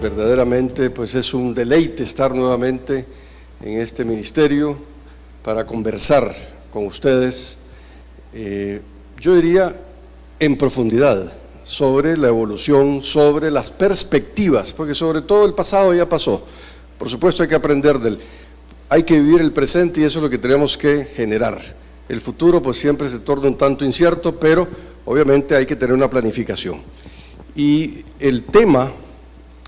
Verdaderamente pues es un deleite estar nuevamente en este ministerio para conversar con ustedes, yo diría en profundidad, sobre la evolución, sobre las perspectivas, porque sobre todo el pasado ya pasó. Por supuesto hay que aprender hay que vivir el presente y eso es lo que tenemos que generar. El futuro pues siempre se torna un tanto incierto, pero obviamente hay que tener una planificación. Y el tema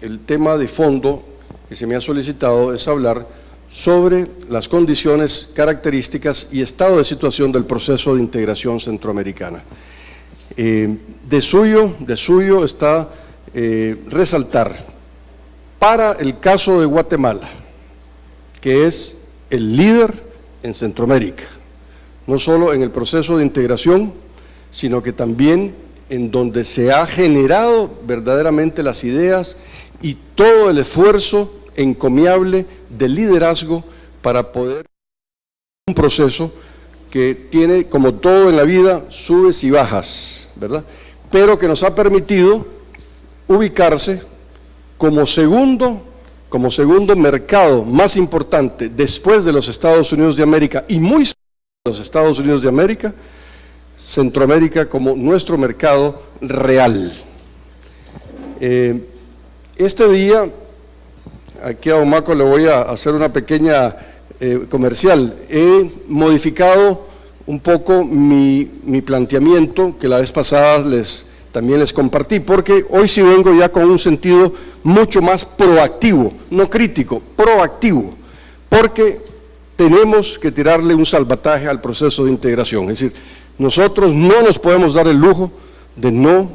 de fondo que se me ha solicitado es hablar sobre las condiciones, características y estado de situación del proceso de integración centroamericana. De suyo está resaltar para el caso de Guatemala, que es el líder en Centroamérica, no solo en el proceso de integración, sino que también en donde se ha generado verdaderamente las ideas y todo el esfuerzo encomiable de liderazgo para poder un proceso que tiene, como todo en la vida, subes y bajas, ¿verdad? Pero que nos ha permitido ubicarse como segundo mercado más importante después de los Estados Unidos de América y muy cerca de los Estados Unidos de América, Centroamérica como nuestro mercado real. Este día, aquí a Omaco le voy a hacer una pequeña comercial. He modificado un poco mi planteamiento que la vez pasada también les compartí, porque hoy sí vengo ya con un sentido mucho más proactivo, no crítico, proactivo, porque tenemos que tirarle un salvataje al proceso de integración. Es decir, nosotros no nos podemos dar el lujo de no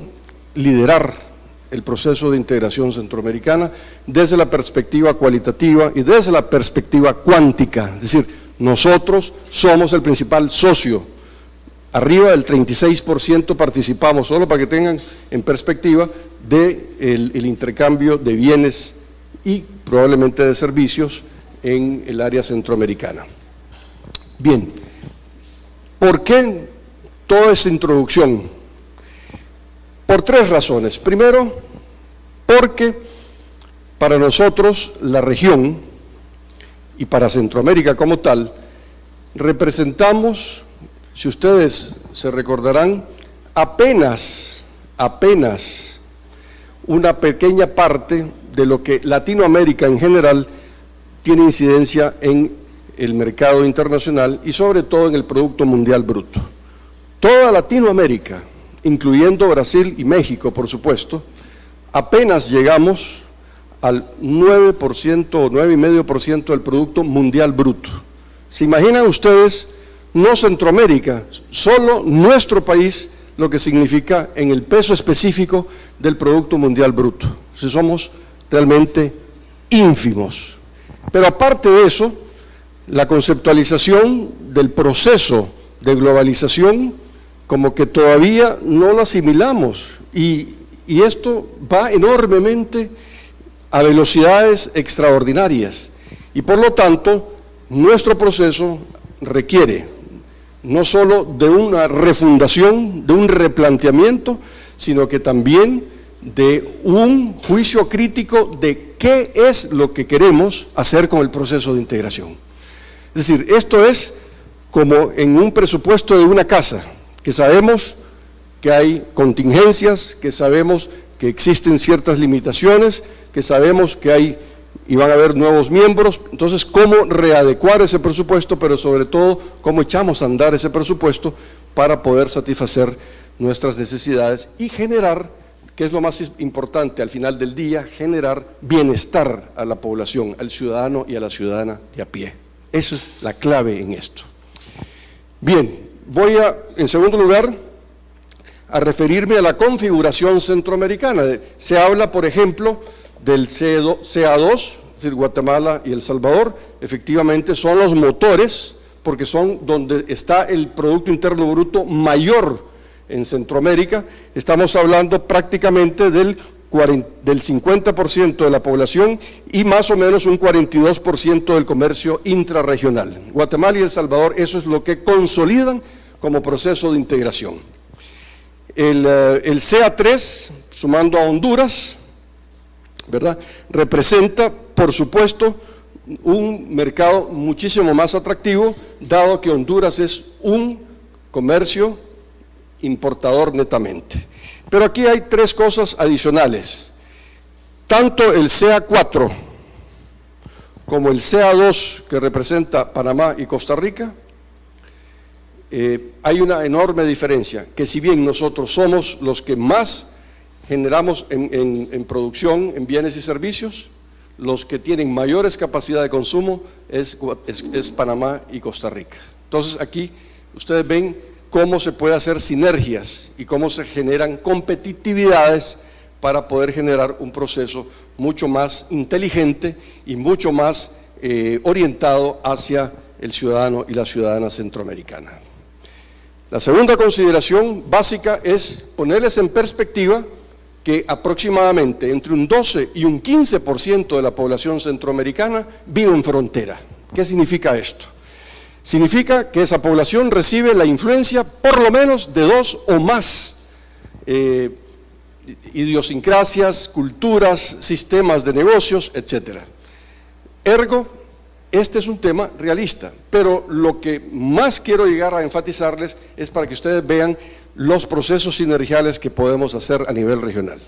liderar el proceso de integración centroamericana desde la perspectiva cualitativa y desde la perspectiva cuántica. Es decir, nosotros somos el principal socio. Arriba del 36% participamos, solo para que tengan en perspectiva, del intercambio de bienes y probablemente de servicios en el área centroamericana. Bien, ¿por qué toda esta introducción? Por tres razones. Primero, porque para nosotros la región y para Centroamérica como tal, representamos, si ustedes se recordarán, apenas una pequeña parte de lo que Latinoamérica en general tiene incidencia en el mercado internacional y sobre todo en el Producto Mundial Bruto. Toda Latinoamérica, incluyendo Brasil y México, por supuesto, apenas llegamos al 9% o 9,5% del Producto Mundial Bruto. ¿Se imaginan ustedes, no Centroamérica, solo nuestro país, lo que significa en el peso específico del Producto Mundial Bruto? Si somos realmente ínfimos. Pero aparte de eso, la conceptualización del proceso de globalización como que todavía no lo asimilamos y esto va enormemente a velocidades extraordinarias y por lo tanto nuestro proceso requiere no solo de una refundación, de un replanteamiento, sino que también de un juicio crítico de qué es lo que queremos hacer con el proceso de integración. Es decir, esto es como en un presupuesto de una casa, que sabemos que hay contingencias, que sabemos que existen ciertas limitaciones, que sabemos que van a haber nuevos miembros. Entonces, ¿cómo readecuar ese presupuesto? Pero sobre todo, ¿cómo echamos a andar ese presupuesto para poder satisfacer nuestras necesidades y generar, que es lo más importante al final del día, generar bienestar a la población, al ciudadano y a la ciudadana de a pie? Esa es la clave en esto. Bien, voy en segundo lugar, a referirme a la configuración centroamericana. Se habla, por ejemplo, del CA2, es decir, Guatemala y El Salvador, efectivamente son los motores, porque son donde está el Producto Interno Bruto mayor en Centroamérica. Estamos hablando prácticamente del 50% de la población y más o menos un 42% del comercio intrarregional. Guatemala y El Salvador, eso es lo que consolidan como proceso de integración. El CA3, sumando a Honduras, ¿verdad? Representa, por supuesto, un mercado muchísimo más atractivo, dado que Honduras es un comercio importador netamente. Pero aquí hay tres cosas adicionales. Tanto el CA4 como el CA2, que representa Panamá y Costa Rica, hay una enorme diferencia, que si bien nosotros somos los que más generamos en producción, en bienes y servicios, los que tienen mayores capacidad de consumo es Panamá y Costa Rica. Entonces aquí ustedes ven cómo se puede hacer sinergias y cómo se generan competitividades para poder generar un proceso mucho más inteligente y mucho más orientado hacia el ciudadano y la ciudadana centroamericana. La segunda consideración básica es ponerles en perspectiva que aproximadamente entre un 12 y un 15% de la población centroamericana vive en frontera. ¿Qué significa esto? Significa que esa población recibe la influencia por lo menos de dos o más idiosincrasias, culturas, sistemas de negocios, etc. Ergo, este es un tema realista, pero lo que más quiero llegar a enfatizarles es para que ustedes vean los procesos sinergiales que podemos hacer a nivel regional.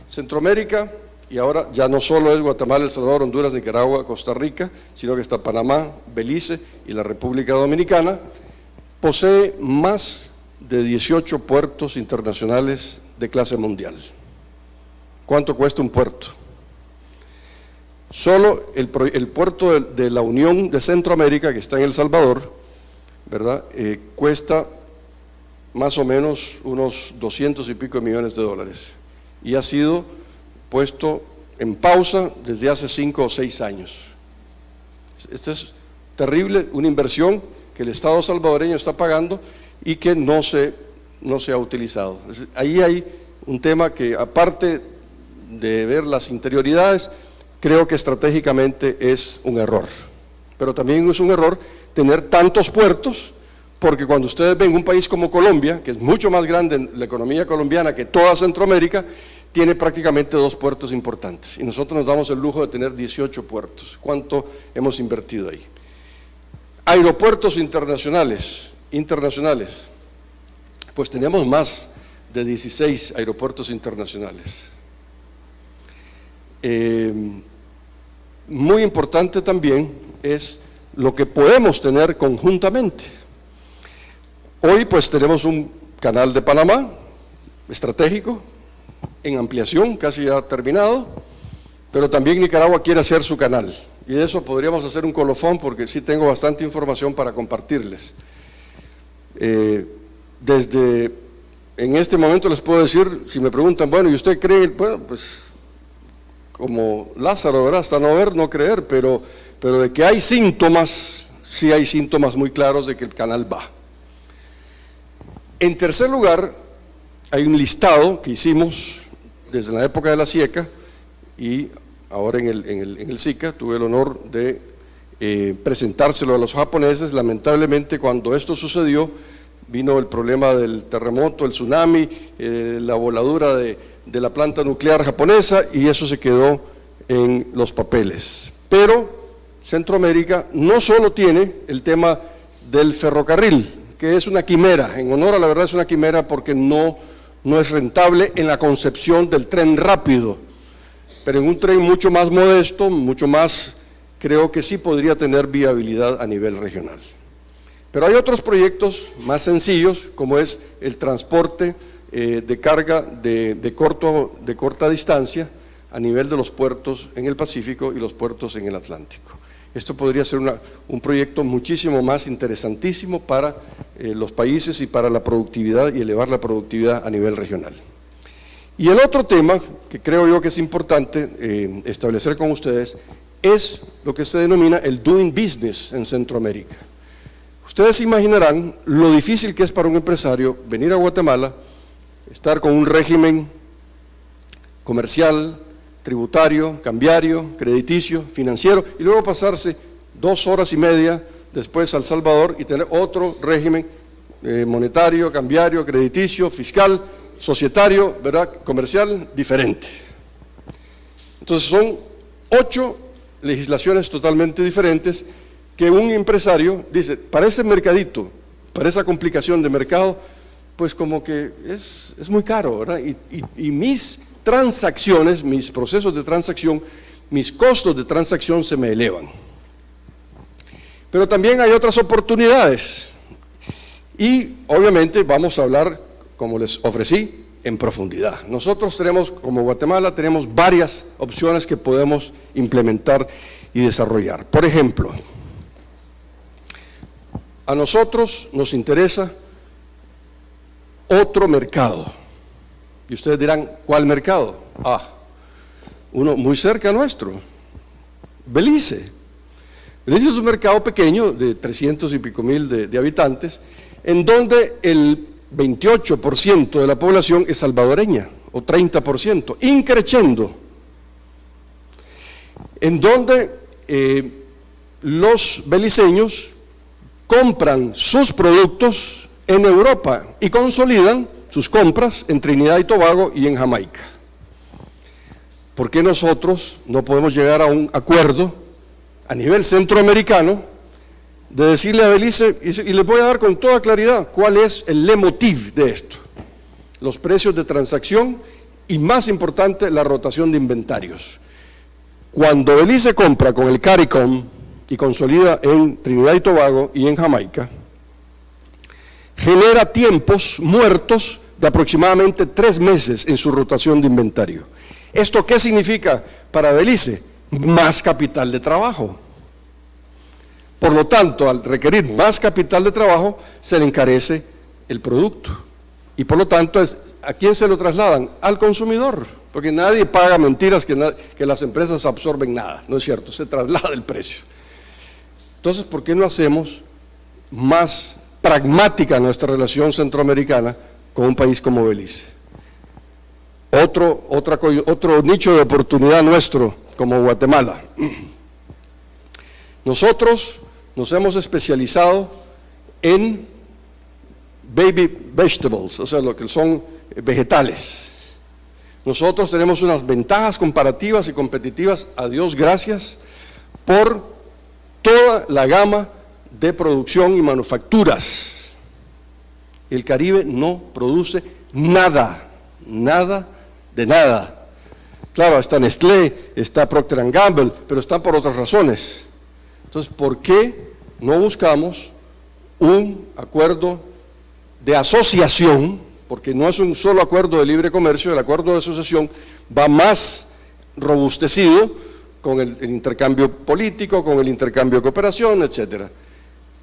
Centroamérica, y ahora ya no solo es Guatemala, El Salvador, Honduras, Nicaragua, Costa Rica, sino que está Panamá, Belice y la República Dominicana, posee más de 18 puertos internacionales de clase mundial. ¿Cuánto cuesta un puerto? Solo el puerto de la Unión de Centroamérica, que está en El Salvador, ¿verdad? Cuesta más o menos unos 200 y pico de millones de dólares y ha sido puesto en pausa desde hace 5 o 6 años. Esto es terrible, una inversión que el Estado salvadoreño está pagando y que no se ha utilizado. Ahí hay un tema que, aparte de ver las interioridades, creo que estratégicamente es un error. Pero también es un error tener tantos puertos, porque cuando ustedes ven un país como Colombia, que es mucho más grande en la economía colombiana que toda Centroamérica, tiene prácticamente 2 puertos importantes. Y nosotros nos damos el lujo de tener 18 puertos. ¿Cuánto hemos invertido ahí? Aeropuertos internacionales, pues tenemos más de 16 aeropuertos internacionales. Muy importante también es lo que podemos tener conjuntamente. Hoy pues tenemos un canal de Panamá estratégico, en ampliación, casi ya terminado, pero también Nicaragua quiere hacer su canal. Y de eso podríamos hacer un colofón porque sí tengo bastante información para compartirles. Desde en este momento les puedo decir, si me preguntan, bueno, ¿y usted cree? Bueno, pues como Lázaro, ¿verdad? Hasta no ver, no creer, pero de que hay síntomas, sí hay síntomas muy claros de que el canal va. En tercer lugar, hay un listado que hicimos desde la época de la SIECA y ahora en el SICA, tuve el honor de presentárselo a los japoneses. Lamentablemente, cuando esto sucedió, vino el problema del terremoto, el tsunami, la voladura de la planta nuclear japonesa, y eso se quedó en los papeles. Pero Centroamérica no solo tiene el tema del ferrocarril, que es una quimera, en honor a la verdad es una quimera porque no es rentable en la concepción del tren rápido, pero en un tren mucho más modesto, mucho más, creo que sí podría tener viabilidad a nivel regional. Pero hay otros proyectos más sencillos, como es el transporte de carga de corta distancia a nivel de los puertos en el Pacífico y los puertos en el Atlántico. Esto podría ser un proyecto muchísimo más interesantísimo para los países y para la productividad y elevar la productividad a nivel regional. Y el otro tema que creo yo que es importante establecer con ustedes es lo que se denomina el doing business en Centroamérica. Ustedes se imaginarán lo difícil que es para un empresario venir a Guatemala, estar con un régimen comercial, tributario, cambiario, crediticio, financiero, y luego pasarse 2 horas y media después a El Salvador y tener otro régimen monetario, cambiario, crediticio, fiscal, societario, ¿verdad?, comercial, diferente. Entonces son 8 legislaciones totalmente diferentes que un empresario dice, para ese mercadito, para esa complicación de mercado, pues como que es muy caro, ¿verdad? Y mis transacciones, mis procesos de transacción, mis costos de transacción se me elevan. Pero también hay otras oportunidades y obviamente vamos a hablar, como les ofrecí, en profundidad. Nosotros tenemos, como Guatemala, tenemos varias opciones que podemos implementar y desarrollar. Por ejemplo, a nosotros nos interesa otro mercado. Y ustedes dirán, ¿cuál mercado? Uno muy cerca nuestro, Belice. Belice es un mercado pequeño de 300 y pico mil de habitantes, en donde el 28% de la población es salvadoreña, o 30%, increciendo, en donde los beliceños compran sus productos en Europa y consolidan sus compras en Trinidad y Tobago y en Jamaica. ¿Por qué nosotros no podemos llegar a un acuerdo a nivel centroamericano de decirle a Belice, y les voy a dar con toda claridad cuál es el leitmotiv de esto? Los precios de transacción y, más importante, la rotación de inventarios. Cuando Belice compra con el CARICOM y consolida en Trinidad y Tobago y en Jamaica, genera tiempos muertos de aproximadamente 3 meses en su rotación de inventario. ¿Esto qué significa para Belice? Más capital de trabajo. Por lo tanto, al requerir más capital de trabajo, se le encarece el producto. Y por lo tanto, ¿a quién se lo trasladan? Al consumidor. Porque nadie paga mentiras que las empresas absorben nada. No es cierto, se traslada el precio. Entonces, ¿por qué no hacemos más pragmática nuestra relación centroamericana con un país como Belice? Otro nicho de oportunidad nuestro como Guatemala. Nosotros nos hemos especializado en baby vegetables, o sea, lo que son vegetales. Nosotros tenemos unas ventajas comparativas y competitivas, a Dios gracias, por toda la gama de producción y manufacturas. El Caribe no produce nada de nada. Claro, está Nestlé, está Procter & Gamble, pero están por otras razones. Entonces, ¿por qué no buscamos un acuerdo de asociación? Porque no es un solo acuerdo de libre comercio, el acuerdo de asociación va más robustecido con el intercambio político, con el intercambio de cooperación, etcétera,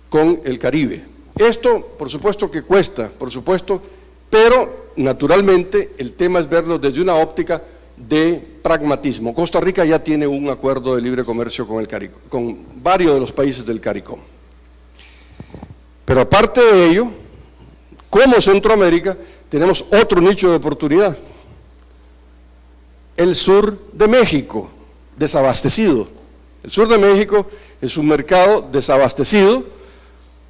con el Caribe. Esto, por supuesto que cuesta, por supuesto, pero naturalmente el tema es verlo desde una óptica de pragmatismo. Costa Rica ya tiene un acuerdo de libre comercio con varios de los países del CARICOM. Pero aparte de ello, como Centroamérica, tenemos otro nicho de oportunidad. El sur de México, desabastecido. El sur de México es un mercado desabastecido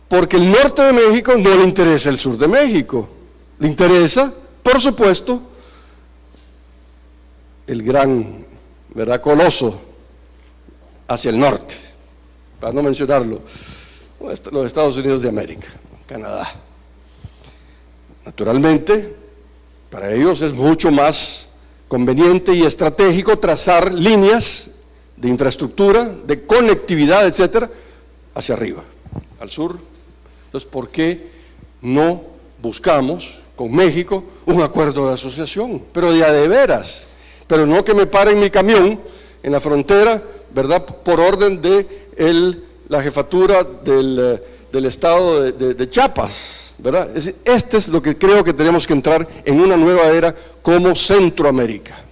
porque el norte de México no le interesa el sur de México. Le interesa, por supuesto, el gran, coloso hacia el norte, para no mencionarlo, los Estados Unidos de América, Canadá. Naturalmente, para ellos es mucho más conveniente y estratégico trazar líneas de infraestructura, de conectividad, etcétera, hacia arriba, al sur. Entonces, ¿por qué no buscamos con México un acuerdo de asociación? Pero de veras, pero no que me paren mi camión en la frontera, ¿verdad?, por orden de la jefatura del estado de Chiapas, ¿verdad? Este es lo que creo que tenemos que entrar en una nueva era como Centroamérica.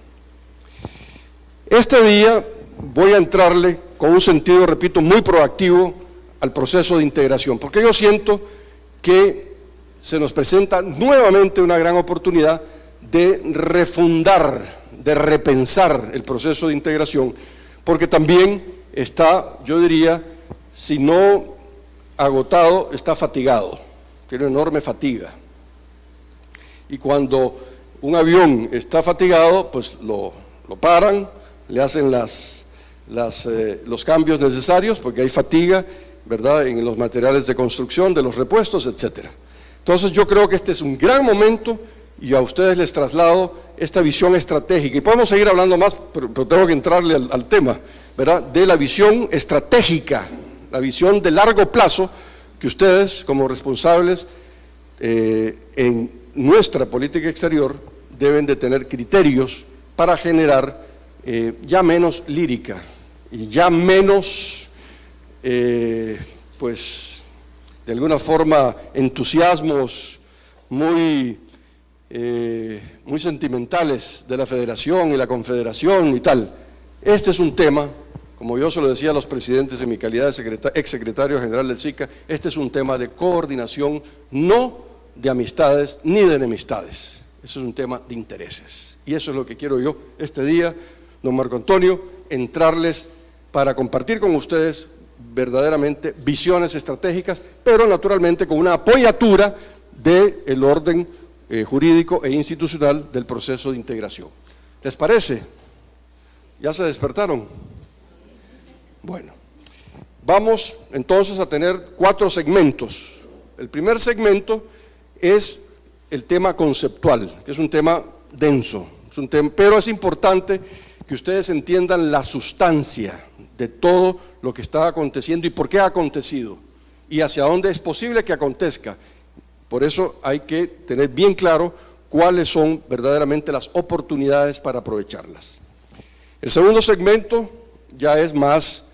Este día voy a entrarle con un sentido, repito, muy proactivo al proceso de integración, porque yo siento que se nos presenta nuevamente una gran oportunidad de refundar, de repensar el proceso de integración, porque también está, yo diría, si no agotado, está fatigado, tiene enorme fatiga. Y cuando un avión está fatigado, pues lo paran, le hacen los cambios necesarios, porque hay fatiga, ¿verdad?, en los materiales de construcción, de los repuestos, etcétera. Entonces yo creo que este es un gran momento y a ustedes les traslado esta visión estratégica. Y podemos seguir hablando más, pero tengo que entrarle al tema, ¿verdad?, de la visión estratégica, la visión de largo plazo que ustedes, como responsables en nuestra política exterior, deben de tener criterios para generar ya menos lírica y ya menos, pues, de alguna forma, entusiasmos muy sentimentales de la Federación y la Confederación y tal. Este es un tema, como yo se lo decía a los presidentes en mi calidad de exsecretario general del SICA, este es un tema de coordinación, no de amistades ni de enemistades. Eso es un tema de intereses. Y eso es lo que quiero yo este día, don Marco Antonio, entrarles para compartir con ustedes verdaderamente visiones estratégicas, pero naturalmente con una apoyatura del orden jurídico e institucional del proceso de integración. ¿Les parece? ¿Ya se despertaron? Bueno, vamos entonces a tener 4 segmentos. El primer segmento es el tema conceptual, que es un tema denso, pero es importante que ustedes entiendan la sustancia de todo lo que está aconteciendo y por qué ha acontecido y hacia dónde es posible que acontezca. Por eso hay que tener bien claro cuáles son verdaderamente las oportunidades para aprovecharlas. El segundo segmento ya es más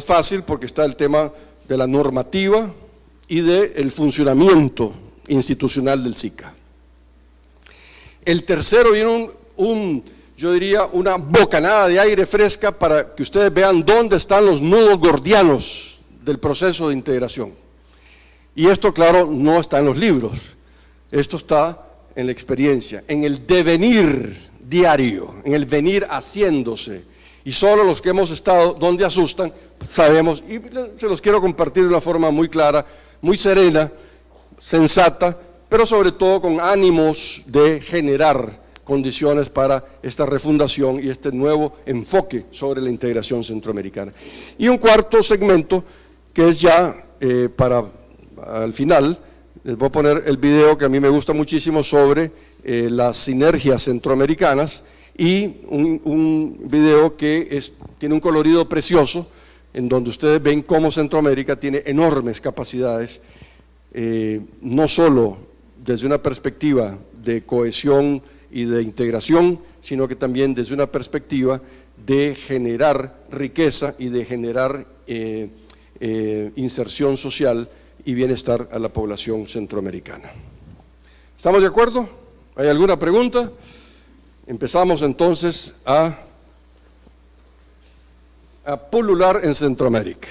fácil porque está el tema de la normativa y del funcionamiento institucional del SICA. El tercero viene yo diría, una bocanada de aire fresca para que ustedes vean dónde están los nudos gordianos del proceso de integración. Y esto, claro, no está en los libros, esto está en la experiencia, en el devenir diario, en el venir haciéndose. Y solo los que hemos estado donde asustan, sabemos, y se los quiero compartir de una forma muy clara, muy serena, sensata, pero sobre todo con ánimos de generar condiciones para esta refundación y este nuevo enfoque sobre la integración centroamericana. Y un cuarto segmento que es ya para al final, les voy a poner el video que a mí me gusta muchísimo sobre las sinergias centroamericanas y un video que tiene un colorido precioso en donde ustedes ven cómo Centroamérica tiene enormes capacidades, no solo desde una perspectiva de cohesión y de integración, sino que también desde una perspectiva de generar riqueza y de generar inserción social y bienestar a la población centroamericana. ¿Estamos de acuerdo? ¿Hay alguna pregunta? Empezamos entonces a pulular en Centroamérica.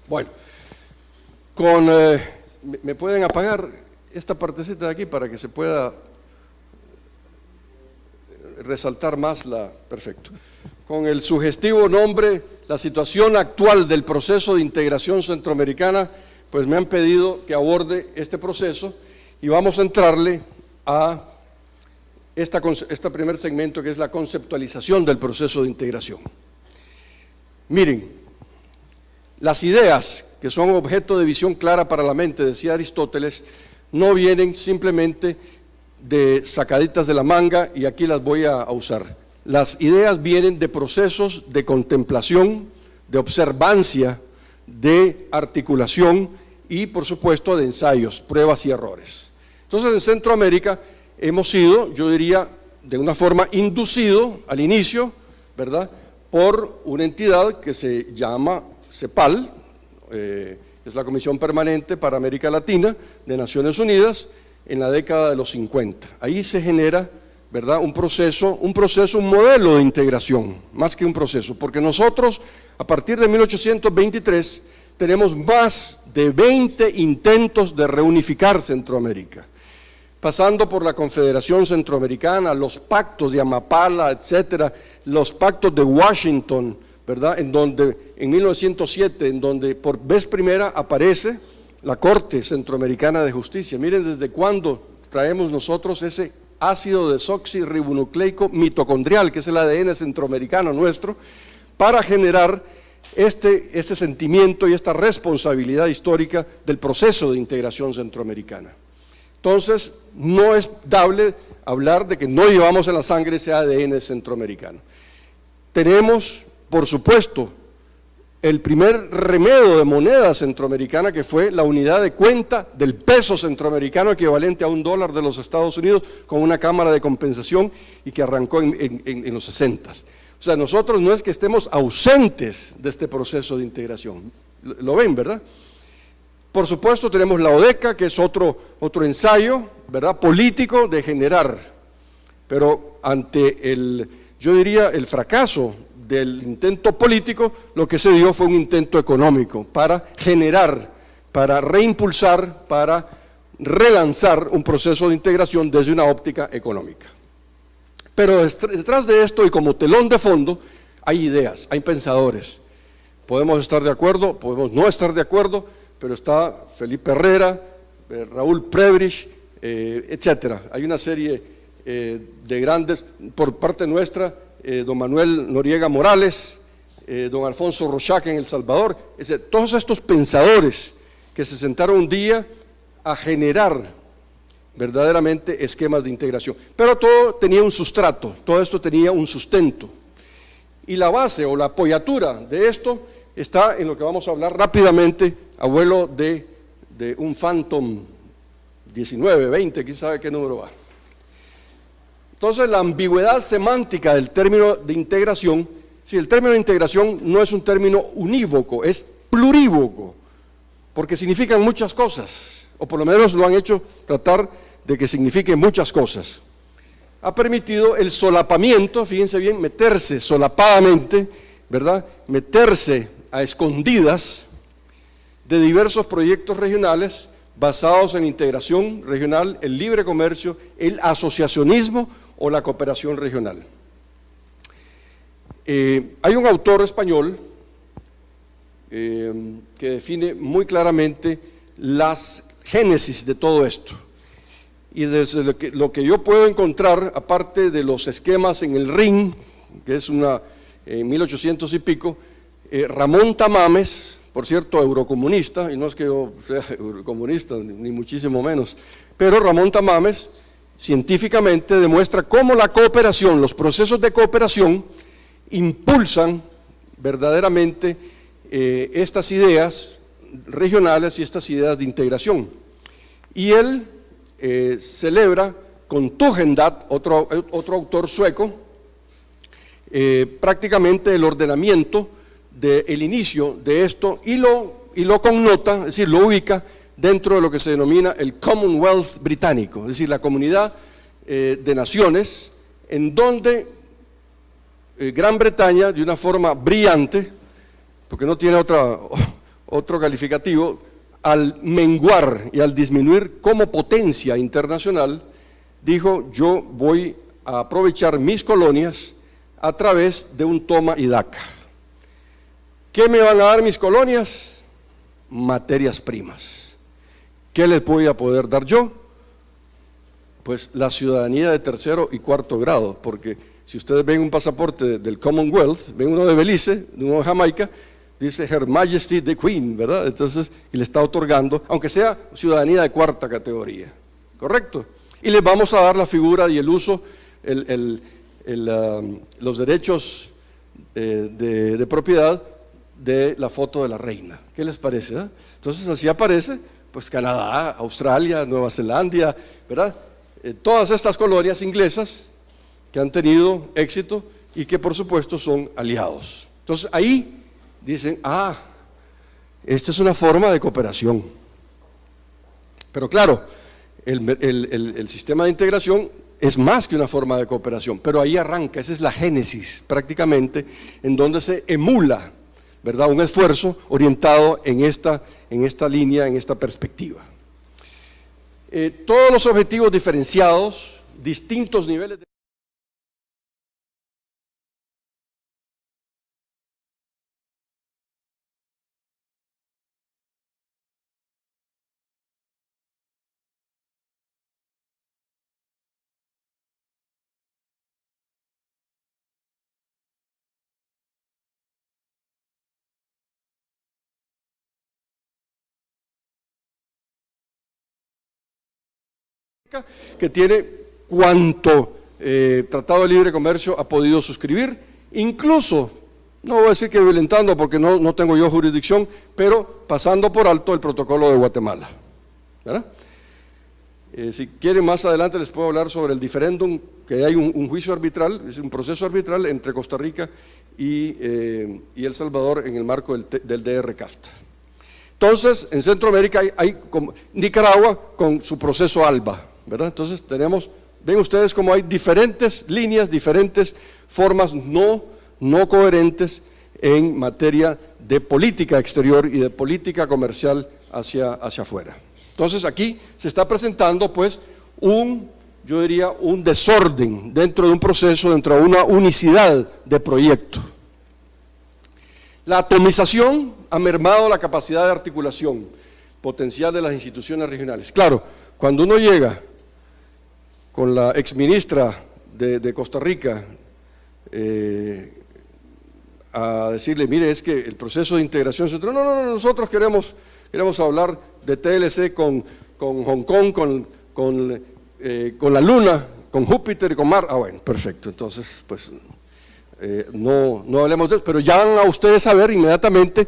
Bueno, ¿me pueden apagar esta partecita de aquí para que se pueda resaltar más perfecto? Con el sugestivo nombre, la situación actual del proceso de integración centroamericana, pues me han pedido que aborde este proceso y vamos a entrarle a este primer segmento, que es la conceptualización del proceso de integración. Miren, las ideas que son objeto de visión clara para la mente, decía Aristóteles, no vienen simplemente de sacaditas de la manga y aquí las voy a usar. Las ideas vienen de procesos de contemplación, de observancia, de articulación y, por supuesto, de ensayos, pruebas y errores. Entonces, en Centroamérica hemos sido, yo diría, de una forma inducido al inicio, ¿verdad?, por una entidad que se llama CEPAL, es la Comisión Permanente para América Latina de Naciones Unidas, en la década de los 50. Ahí se genera, ¿verdad?, un modelo de integración, más que un proceso, porque nosotros, a partir de 1823, tenemos más de 20 intentos de reunificar Centroamérica, pasando por la Confederación Centroamericana, los pactos de Amapala, etcétera, los pactos de Washington, ¿verdad?, en 1907, en donde por vez primera aparece la Corte Centroamericana de Justicia. Miren desde cuándo traemos nosotros ese ácido desoxirribonucleico mitocondrial, que es el ADN centroamericano nuestro, para generar este sentimiento y esta responsabilidad histórica del proceso de integración centroamericana. Entonces, no es dable hablar de que no llevamos en la sangre ese ADN centroamericano. Tenemos, por supuesto, el primer remedio de moneda centroamericana, que fue la unidad de cuenta del peso centroamericano equivalente a $1 de los Estados Unidos, con una cámara de compensación y que arrancó en los 60. O sea, nosotros no es que estemos ausentes de este proceso de integración. Lo ven, ¿verdad? Por supuesto tenemos la ODECA, que es otro ensayo, ¿verdad?, político de generar, pero ante yo diría, el fracaso del intento político, lo que se dio fue un intento económico para generar, para reimpulsar, para relanzar un proceso de integración desde una óptica económica. Pero detrás de esto y como telón de fondo hay ideas, hay pensadores. Podemos estar de acuerdo, podemos no estar de acuerdo, pero está Felipe Herrera, Raúl Prebrich, etcétera. Hay una serie de grandes, por parte nuestra, don Manuel Noriega Morales, don Alfonso Rochac en El Salvador, todos estos pensadores que se sentaron un día a generar verdaderamente esquemas de integración. Pero todo tenía un sustrato, todo esto tenía un sustento. Y la base o la apoyatura de esto está en lo que vamos a hablar rápidamente, abuelo de un Phantom 19, 20, quién sabe qué número va. Entonces, la ambigüedad semántica del término de integración, si el término de integración no es un término unívoco, es plurívoco, porque significan muchas cosas, o por lo menos lo han hecho tratar de que signifique muchas cosas. Ha permitido el solapamiento, fíjense bien, meterse solapadamente, ¿verdad?, meterse a escondidas de diversos proyectos regionales basados en integración regional, el libre comercio, el asociacionismo o la cooperación regional. Hay un autor español que define muy claramente las génesis de todo esto. Y desde lo que yo puedo encontrar, aparte de los esquemas en el RIN, que es en 1800 y pico, Ramón Tamames, por cierto, eurocomunista, y no es que yo sea eurocomunista, ni muchísimo menos, pero Ramón Tamames científicamente demuestra cómo la cooperación, los procesos de cooperación, impulsan verdaderamente estas ideas regionales y estas ideas de integración. Y él celebra con Tugendhat, otro autor sueco, prácticamente el ordenamiento del inicio de esto y lo connota, es decir, lo ubica dentro de lo que se denomina el Commonwealth británico, es decir, la comunidad de naciones en donde Gran Bretaña, de una forma brillante, porque no tiene otro calificativo, al menguar y al disminuir como potencia internacional, dijo: yo voy a aprovechar mis colonias a través de un toma y daca. ¿Qué me van a dar mis colonias? Materias primas. ¿Qué les voy a poder dar yo? Pues la ciudadanía de tercero y cuarto grado, porque si ustedes ven un pasaporte del Commonwealth, ven uno de Belice, uno de Jamaica, dice Her Majesty the Queen, ¿verdad? Entonces, y le está otorgando, aunque sea ciudadanía de cuarta categoría, ¿correcto? Y les vamos a dar la figura y el uso, los derechos de propiedad de la foto de la reina. ¿Qué les parece? Entonces, así aparece, pues Canadá, Australia, Nueva Zelanda, ¿verdad? Todas estas colonias inglesas que han tenido éxito y que por supuesto son aliados. Entonces, ahí dicen: esta es una forma de cooperación. Pero claro, el sistema de integración es más que una forma de cooperación, pero ahí arranca, esa es la génesis prácticamente, en donde se emula, ¿verdad?, un esfuerzo orientado en esta línea, en esta perspectiva. Todos los objetivos diferenciados, distintos niveles de que tiene cuanto Tratado de Libre Comercio ha podido suscribir, incluso, no voy a decir que violentando porque no tengo yo jurisdicción, pero pasando por alto el protocolo de Guatemala, ¿verdad? Si quieren más adelante les puedo hablar sobre el diferéndum, que hay un juicio arbitral, es un proceso arbitral entre Costa Rica y El Salvador en el marco del DR-CAFTA. Entonces, en Centroamérica hay como Nicaragua con su proceso ALBA, ¿verdad? Entonces ven ustedes como hay diferentes líneas, diferentes formas no coherentes en materia de política exterior y de política comercial hacia afuera. Entonces aquí se está presentando pues yo diría un desorden dentro de un proceso, dentro de una unicidad de proyecto. La atomización ha mermado la capacidad de articulación potencial de las instituciones regionales. Claro, cuando uno llega con la exministra de Costa Rica a decirle, mire, es que el proceso de integración central, no, nosotros queremos hablar de TLC con Hong Kong, con la Luna, con Júpiter y con Marte. Ah, bueno, perfecto, entonces, pues, no hablemos de eso, pero ya van a ustedes saber inmediatamente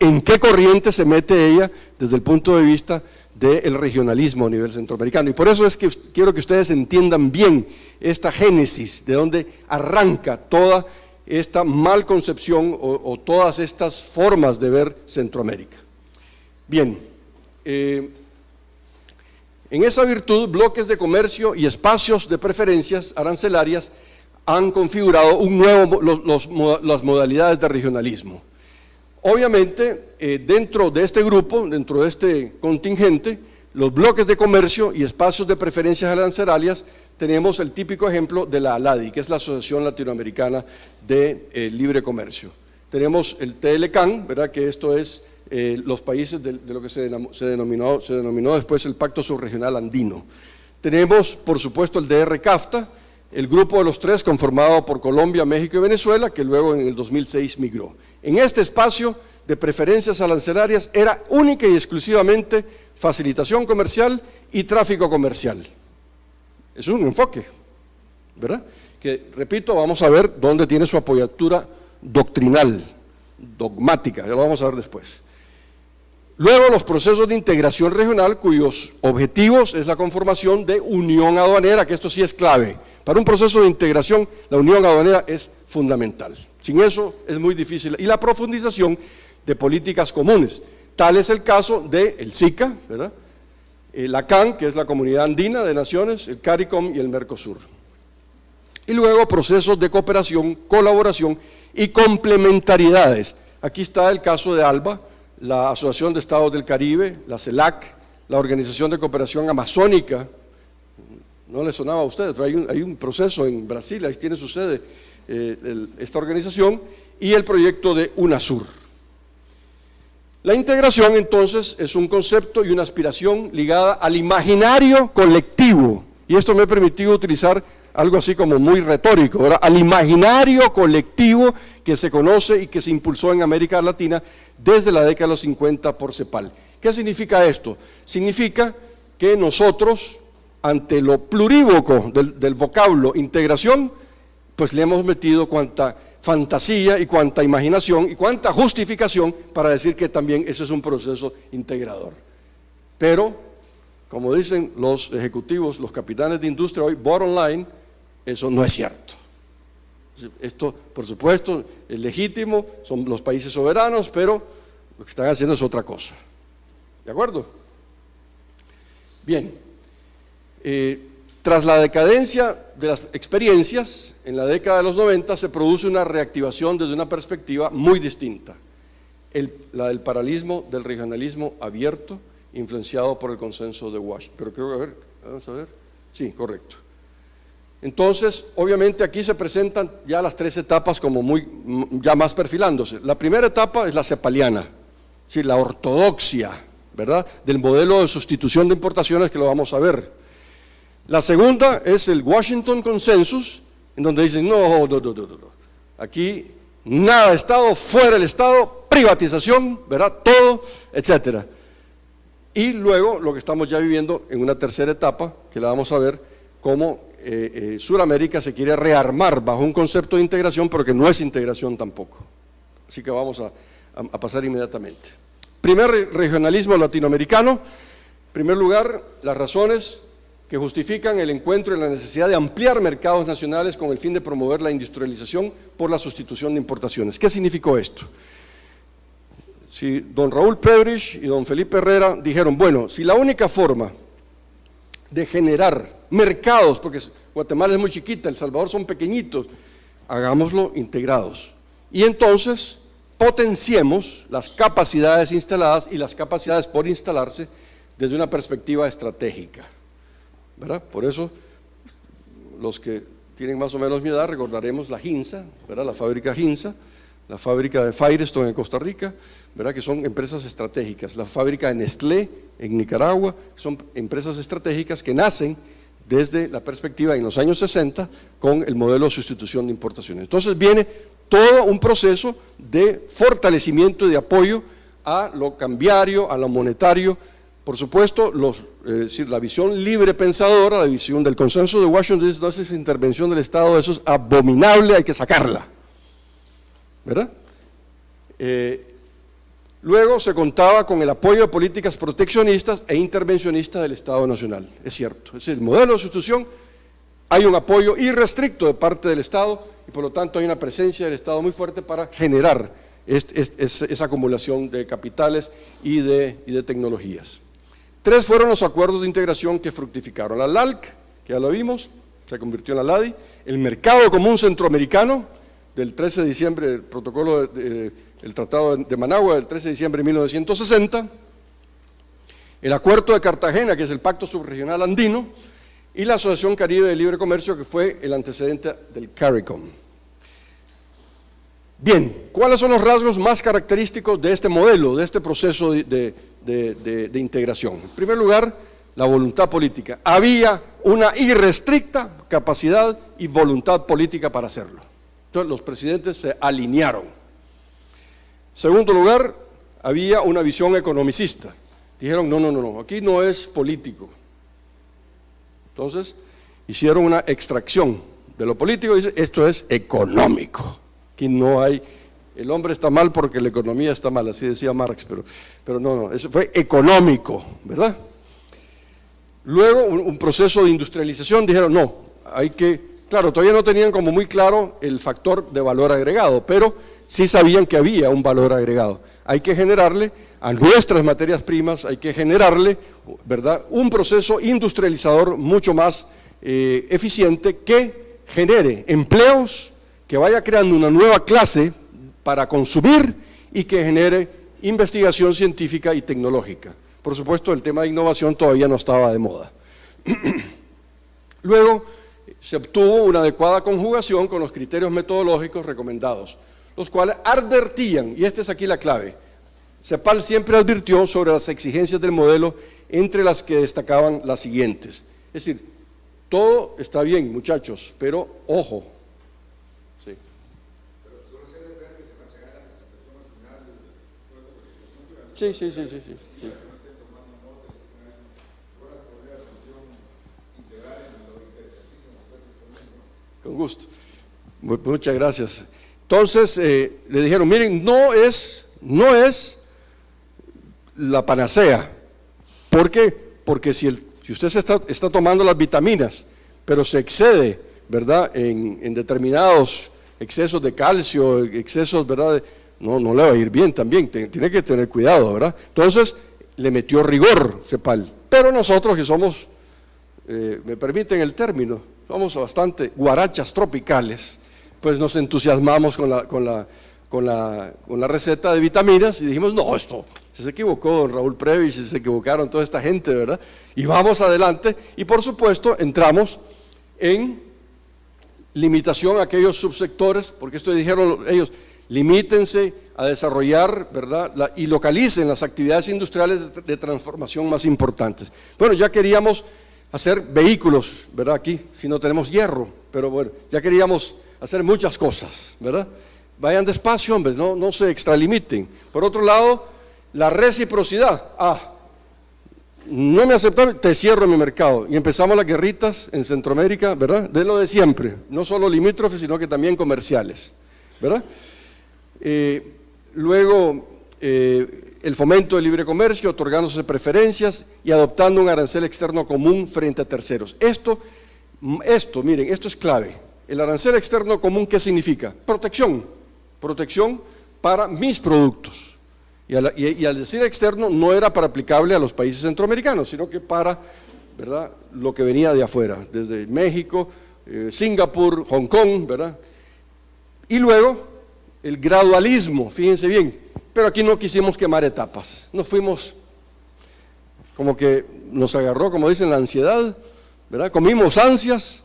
en qué corriente se mete ella desde el punto de vista del regionalismo a nivel centroamericano. Y por eso es que quiero que ustedes entiendan bien esta génesis, de dónde arranca toda esta mal concepción o todas estas formas de ver Centroamérica. Bien, en esa virtud, bloques de comercio y espacios de preferencias arancelarias han configurado las modalidades de regionalismo. Obviamente, dentro de este grupo, dentro de este contingente, los bloques de comercio y espacios de preferencias arancelarias, tenemos el típico ejemplo de la ALADI, que es la Asociación Latinoamericana de Libre Comercio. Tenemos el TLCAN, ¿verdad?, que esto es los países de lo que se denominó después el Pacto Subregional Andino. Tenemos, por supuesto, el DR-CAFTA, el grupo de los tres conformado por Colombia, México y Venezuela, que luego en el 2006 migró. En este espacio de preferencias arancelarias era única y exclusivamente facilitación comercial y tráfico comercial. Es un enfoque, ¿verdad? Que, repito, vamos a ver dónde tiene su apoyatura doctrinal, dogmática, ya lo vamos a ver después. Luego, los procesos de integración regional, cuyos objetivos es la conformación de unión aduanera, que esto sí es clave. Para un proceso de integración, la unión aduanera es fundamental. Sin eso es muy difícil. Y la profundización de políticas comunes. Tal es el caso del SICA, ¿verdad?, la CAN, que es la Comunidad Andina de Naciones, el CARICOM y el Mercosur. Y luego procesos de cooperación, colaboración y complementariedades. Aquí está el caso de ALBA, la Asociación de Estados del Caribe, la CELAC, la Organización de Cooperación Amazónica. No le sonaba a ustedes, pero hay un proceso en Brasil, ahí tiene su sede esta organización, y el proyecto de UNASUR. La integración, entonces, es un concepto y una aspiración ligada al imaginario colectivo, y esto me ha permitido utilizar algo así como muy retórico, ¿verdad?, al imaginario colectivo que se conoce y que se impulsó en América Latina desde la década de los 50 por CEPAL. ¿Qué significa esto? Significa que nosotros, ante lo plurívoco del vocablo integración, pues le hemos metido cuanta fantasía y cuanta imaginación y cuanta justificación para decir que también ese es un proceso integrador. Pero, como dicen los ejecutivos, los capitanes de industria hoy, bottom line, eso no es cierto. Esto, por supuesto, es legítimo, son los países soberanos, pero lo que están haciendo es otra cosa. ¿De acuerdo? Bien. Tras la decadencia de las experiencias, en la década de los 90 se produce una reactivación desde una perspectiva muy distinta, la del paralelismo, del regionalismo abierto, influenciado por el consenso de Washington. Pero creo que, vamos a ver, sí, correcto. Entonces, obviamente aquí se presentan ya las tres etapas como ya más perfilándose. La primera etapa es la cepaliana, sí, la ortodoxia, ¿verdad?, del modelo de sustitución de importaciones, que lo vamos a ver. La segunda es el Washington Consensus, en donde dicen, no, aquí nada de Estado, fuera del Estado, privatización, ¿verdad?, todo, etcétera. Y luego lo que estamos ya viviendo en una tercera etapa, que la vamos a ver, cómo Sudamérica se quiere rearmar bajo un concepto de integración, pero que no es integración tampoco. Así que vamos a pasar inmediatamente. Primer regionalismo latinoamericano. En primer lugar, las razones que justifican el encuentro en la necesidad de ampliar mercados nacionales con el fin de promover la industrialización por la sustitución de importaciones. ¿Qué significó esto? Si don Raúl Prebrich y don Felipe Herrera dijeron, bueno, si la única forma de generar mercados, porque Guatemala es muy chiquita, El Salvador son pequeñitos, hagámoslo integrados. Y entonces potenciemos las capacidades instaladas y las capacidades por instalarse desde una perspectiva estratégica, ¿verdad? Por eso, los que tienen más o menos mi edad, recordaremos la Ginza, ¿verdad? La fábrica Ginza, la fábrica de Firestone en Costa Rica, ¿verdad? Que son empresas estratégicas, la fábrica de Nestlé en Nicaragua, son empresas estratégicas que nacen desde la perspectiva en los años 60 con el modelo de sustitución de importaciones. Entonces viene todo un proceso de fortalecimiento y de apoyo a lo cambiario, a lo monetario. Por supuesto, la visión libre pensadora, la visión del consenso de Washington, no es esa intervención del Estado, eso es abominable, hay que sacarla, ¿verdad? Luego se contaba con el apoyo de políticas proteccionistas e intervencionistas del Estado Nacional, es cierto. Es decir, el modelo de sustitución, hay un apoyo irrestricto de parte del Estado y por lo tanto hay una presencia del Estado muy fuerte para generar esa acumulación de capitales y de tecnologías. 3 fueron los acuerdos de integración que fructificaron. La LALC, que ya lo vimos, se convirtió en la LADI, el Mercado Común Centroamericano, del 13 de diciembre, el protocolo, el Tratado de Managua del 13 de diciembre de 1960, el Acuerdo de Cartagena, que es el Pacto Subregional Andino, y la Asociación Caribe de Libre Comercio, que fue el antecedente del CARICOM. Bien, ¿cuáles son los rasgos más característicos de este modelo, de este proceso de integración? En primer lugar, la voluntad política. Había una irrestricta capacidad y voluntad política para hacerlo. Entonces los presidentes se alinearon. Segundo lugar, había una visión economicista. Dijeron, no, aquí no es político. Entonces hicieron una extracción de lo político y dicen, esto es económico. Aquí no hay, el hombre está mal porque la economía está mal, así decía Marx, pero no, eso fue económico, ¿verdad? Luego un proceso de industrialización, dijeron, no, hay que... Claro, todavía no tenían como muy claro el factor de valor agregado, pero sí sabían que había un valor agregado. Hay que generarle a nuestras materias primas, hay que generarle, ¿verdad?, un proceso industrializador mucho más eficiente que genere empleos, que vaya creando una nueva clase para consumir y que genere investigación científica y tecnológica. Por supuesto, el tema de innovación todavía no estaba de moda. Luego, se obtuvo una adecuada conjugación con los criterios metodológicos recomendados, los cuales advertían, y esta es aquí la clave, CEPAL siempre advirtió sobre las exigencias del modelo, entre las que destacaban las siguientes. Es decir, todo está bien, muchachos, pero ojo. Sí. Pero solo se debe ver que se machaca la presentación al final. Sí. Con gusto. Muchas gracias. Entonces, le dijeron, miren, no es la panacea. ¿Por qué? Porque si usted se está tomando las vitaminas, pero se excede, ¿verdad?, en determinados excesos de calcio, excesos, ¿verdad?, no le va a ir bien también, tiene que tener cuidado, ¿verdad? Entonces, le metió rigor CEPAL. Pero nosotros que somos, me permiten el término, somos bastante guarachas tropicales, pues nos entusiasmamos con la receta de vitaminas y dijimos, no, esto se equivocó don Raúl Prebrich, se equivocaron toda esta gente, ¿verdad? Y vamos adelante y por supuesto entramos en limitación a aquellos subsectores, porque esto dijeron ellos, limítense a desarrollar, ¿verdad?, y localicen las actividades industriales de transformación más importantes. Bueno, ya queríamos hacer vehículos, ¿verdad?, aquí, si no tenemos hierro, pero bueno, ya queríamos hacer muchas cosas, ¿verdad? Vayan despacio, hombre, no se extralimiten. Por otro lado, la reciprocidad. no me aceptaron, te cierro mi mercado. Y empezamos las guerritas en Centroamérica, ¿verdad? De lo de siempre, no solo limítrofes, sino que también comerciales, ¿verdad? Luego, el fomento del libre comercio, otorgándose preferencias y adoptando un arancel externo común frente a terceros. Esto, miren, esto es clave. El arancel externo común, ¿qué significa? Protección para mis productos. Y al decir externo, no era para aplicable a los países centroamericanos, sino que para, ¿verdad?, lo que venía de afuera, desde México, Singapur, Hong Kong, ¿verdad? Y luego, el gradualismo, fíjense bien, pero aquí no quisimos quemar etapas, nos fuimos, como que nos agarró, como dicen, la ansiedad, ¿verdad? Comimos ansias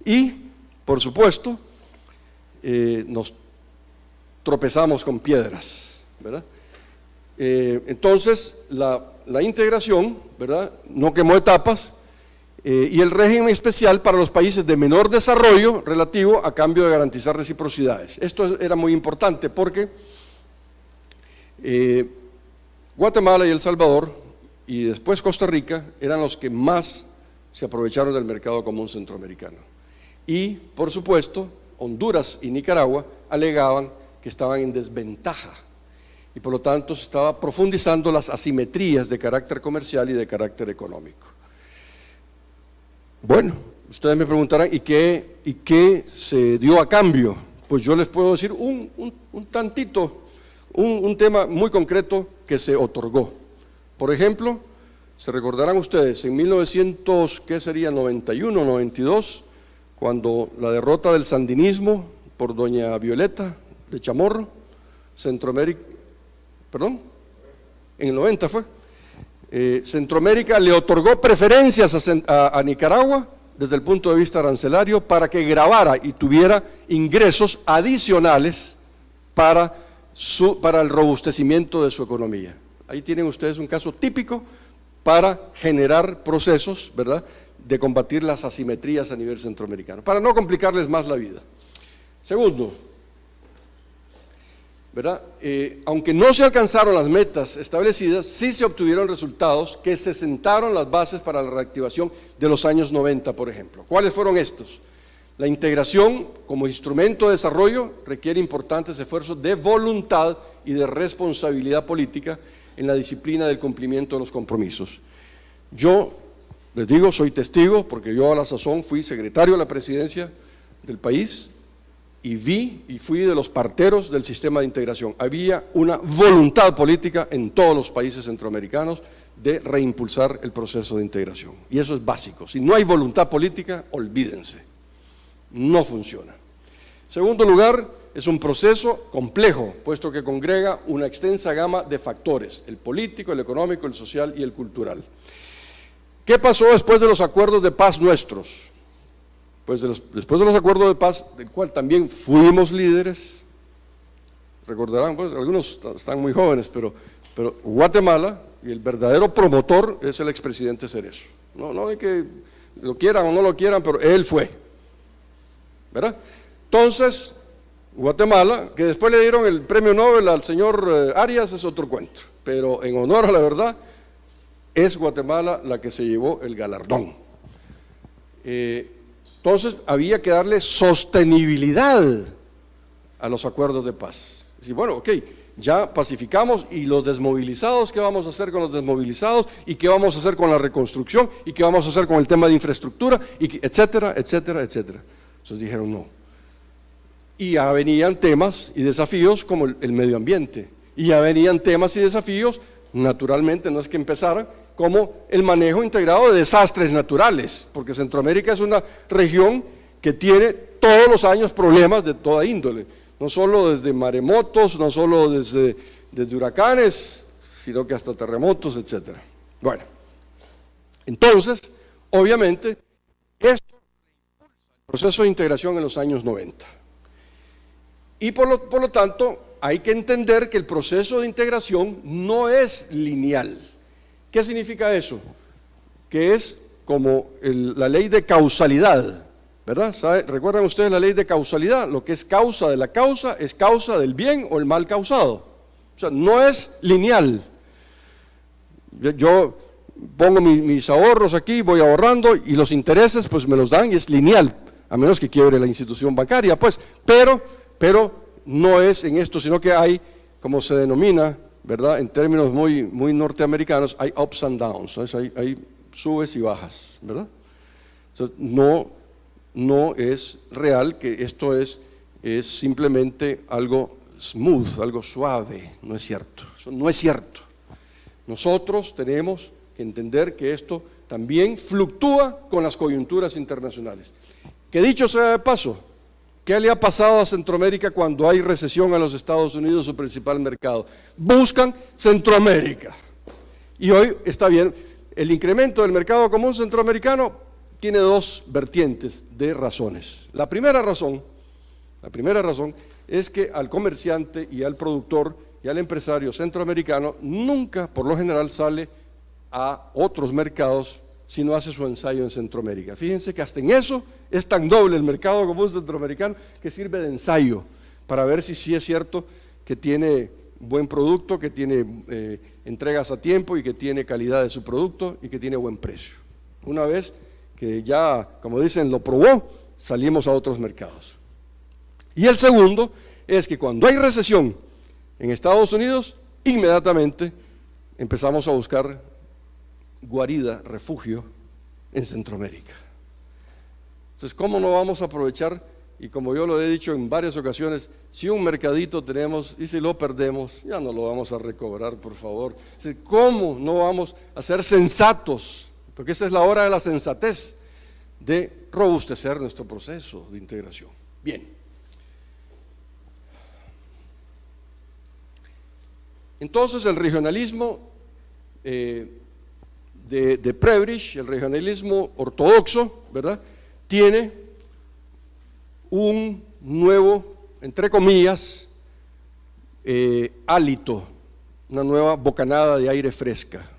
y, por supuesto, nos tropezamos con piedras, ¿verdad? Entonces, la integración, ¿verdad?, no quemó etapas, y el régimen especial para los países de menor desarrollo relativo a cambio de garantizar reciprocidades. Esto era muy importante porque Guatemala y El Salvador y después Costa Rica eran los que más se aprovecharon del mercado común centroamericano. Y, por supuesto, Honduras y Nicaragua alegaban que estaban en desventaja y por lo tanto se estaba profundizando las asimetrías de carácter comercial y de carácter económico. Bueno, ustedes me preguntarán, ¿y qué se dio a cambio? Pues yo les puedo decir un tema muy concreto que se otorgó. Por ejemplo, se recordarán ustedes, en 1991, 92, cuando la derrota del sandinismo por doña Violeta de Chamorro, Centroamérica, en el 90 fue, Centroamérica le otorgó preferencias a Nicaragua desde el punto de vista arancelario para que gravara y tuviera ingresos adicionales para el robustecimiento de su economía. Ahí tienen ustedes un caso típico para generar procesos, ¿verdad?, de combatir las asimetrías a nivel centroamericano, para no complicarles más la vida. Segundo, ¿verdad? Aunque no se alcanzaron las metas establecidas, sí se obtuvieron resultados que se sentaron las bases para la reactivación de los años 90, por ejemplo. ¿Cuáles fueron estos? La integración como instrumento de desarrollo requiere importantes esfuerzos de voluntad y de responsabilidad política en la disciplina del cumplimiento de los compromisos. Yo les digo, soy testigo, porque yo a la sazón fui secretario de la presidencia del país, y fui de los parteros del sistema de integración. Había una voluntad política en todos los países centroamericanos de reimpulsar el proceso de integración. Y eso es básico. Si no hay voluntad política, olvídense. No funciona. Segundo lugar, es un proceso complejo, puesto que congrega una extensa gama de factores, el político, el económico, el social y el cultural. ¿Qué pasó después de los acuerdos de paz nuestros? Pues después de los acuerdos de paz, del cual también fuimos líderes, recordarán, pues algunos están muy jóvenes, pero Guatemala, y el verdadero promotor es el expresidente Cerezo. No hay que lo quieran o no lo quieran, pero él fue, ¿verdad? Entonces, Guatemala, que después le dieron el premio Nobel al señor Arias, es otro cuento, pero en honor a la verdad, es Guatemala la que se llevó el galardón. Entonces había que darle sostenibilidad a los acuerdos de paz. Decir, bueno, ok, ya pacificamos, y los desmovilizados, ¿qué vamos a hacer con los desmovilizados? ¿Y qué vamos a hacer con la reconstrucción? ¿Y qué vamos a hacer con el tema de infraestructura? Y etcétera, etcétera, etcétera. Entonces dijeron no. Y ya venían temas y desafíos como el medio ambiente. Y ya venían temas y desafíos, naturalmente, no es que empezaran, como el manejo integrado de desastres naturales, porque Centroamérica es una región que tiene todos los años problemas de toda índole, no solo desde maremotos, no solo desde huracanes, sino que hasta terremotos, etc. Bueno, entonces, obviamente, esto impulsa el proceso de integración en los años 90. Y por lo tanto, hay que entender que el proceso de integración no es lineal. ¿Qué significa eso? Que es como la ley de causalidad, ¿verdad? ¿Recuerdan ustedes la ley de causalidad? Lo que es causa de la causa es causa del bien o el mal causado. O sea, no es lineal. Yo pongo mis ahorros aquí, voy ahorrando y los intereses pues me los dan y es lineal, a menos que quiebre la institución bancaria, pues, pero no es en esto, sino que hay, como se denomina, ¿verdad? En términos muy norteamericanos, hay ups and downs, ¿no? Hay subes y bajas, ¿verdad? Entonces, no es real que esto es simplemente algo smooth, algo suave, no es cierto, eso no es cierto. Nosotros tenemos que entender que esto también fluctúa con las coyunturas internacionales. Que dicho sea de paso, ¿qué le ha pasado a Centroamérica cuando hay recesión a los Estados Unidos, su principal mercado? Buscan Centroamérica. Y hoy está bien, el incremento del mercado común centroamericano tiene dos vertientes de razones. La primera razón es que al comerciante y al productor y al empresario centroamericano nunca, por lo general, sale a otros mercados si no hace su ensayo en Centroamérica. Fíjense que hasta en eso es tan doble el mercado común centroamericano que sirve de ensayo para ver si sí es cierto que tiene buen producto, que tiene entregas a tiempo y que tiene calidad de su producto y que tiene buen precio. Una vez que ya, como dicen, lo probó, salimos a otros mercados. Y el segundo es que cuando hay recesión en Estados Unidos, inmediatamente empezamos a buscar guarida, refugio en Centroamérica. Entonces, ¿cómo no vamos a aprovechar? Y como yo lo he dicho en varias ocasiones, si un mercadito tenemos y si lo perdemos, ya no lo vamos a recobrar, por favor. ¿Cómo no vamos a ser sensatos? Porque esa es la hora de la sensatez, de robustecer nuestro proceso de integración. Bien. Entonces el regionalismo de Prebrich, el regionalismo ortodoxo, ¿verdad?, tiene un nuevo, entre comillas, hálito, una nueva bocanada de aire fresca.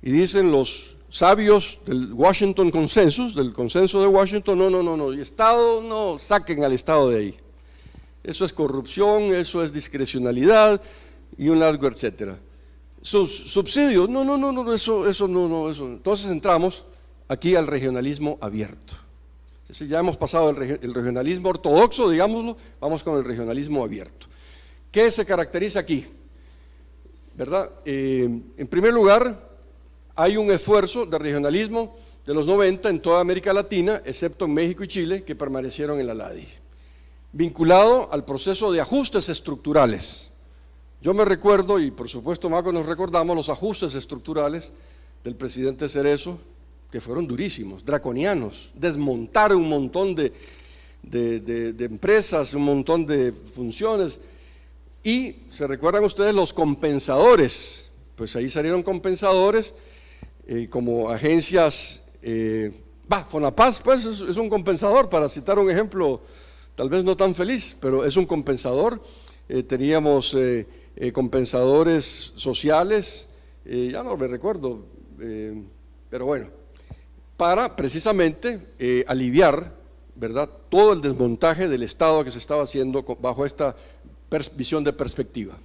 Y dicen los sabios del Washington Consensus, del consenso de Washington, no, el Estado, no, saquen al Estado de ahí. Eso es corrupción, eso es discrecionalidad y un largo etcétera. Sus subsidios, no, eso no. Entonces entramos aquí al regionalismo abierto. Ya hemos pasado el regionalismo ortodoxo, digámoslo, vamos con el regionalismo abierto. ¿Qué se caracteriza aquí? ¿Verdad? En primer lugar, hay un esfuerzo de regionalismo de los 90 en toda América Latina, excepto en México y Chile, que permanecieron en la LADI, vinculado al proceso de ajustes estructurales. Yo me recuerdo, y por supuesto Marco nos recordamos, los ajustes estructurales del presidente Cerezo, que fueron durísimos, draconianos, desmontar un montón de empresas, un montón de funciones, y se recuerdan ustedes los compensadores, pues ahí salieron compensadores como agencias, Fonapaz pues es un compensador, para citar un ejemplo tal vez no tan feliz, pero es un compensador. Teníamos compensadores sociales, ya no me recuerdo, pero bueno, para precisamente aliviar, ¿verdad?, todo el desmontaje del Estado que se estaba haciendo bajo esta visión de perspectiva.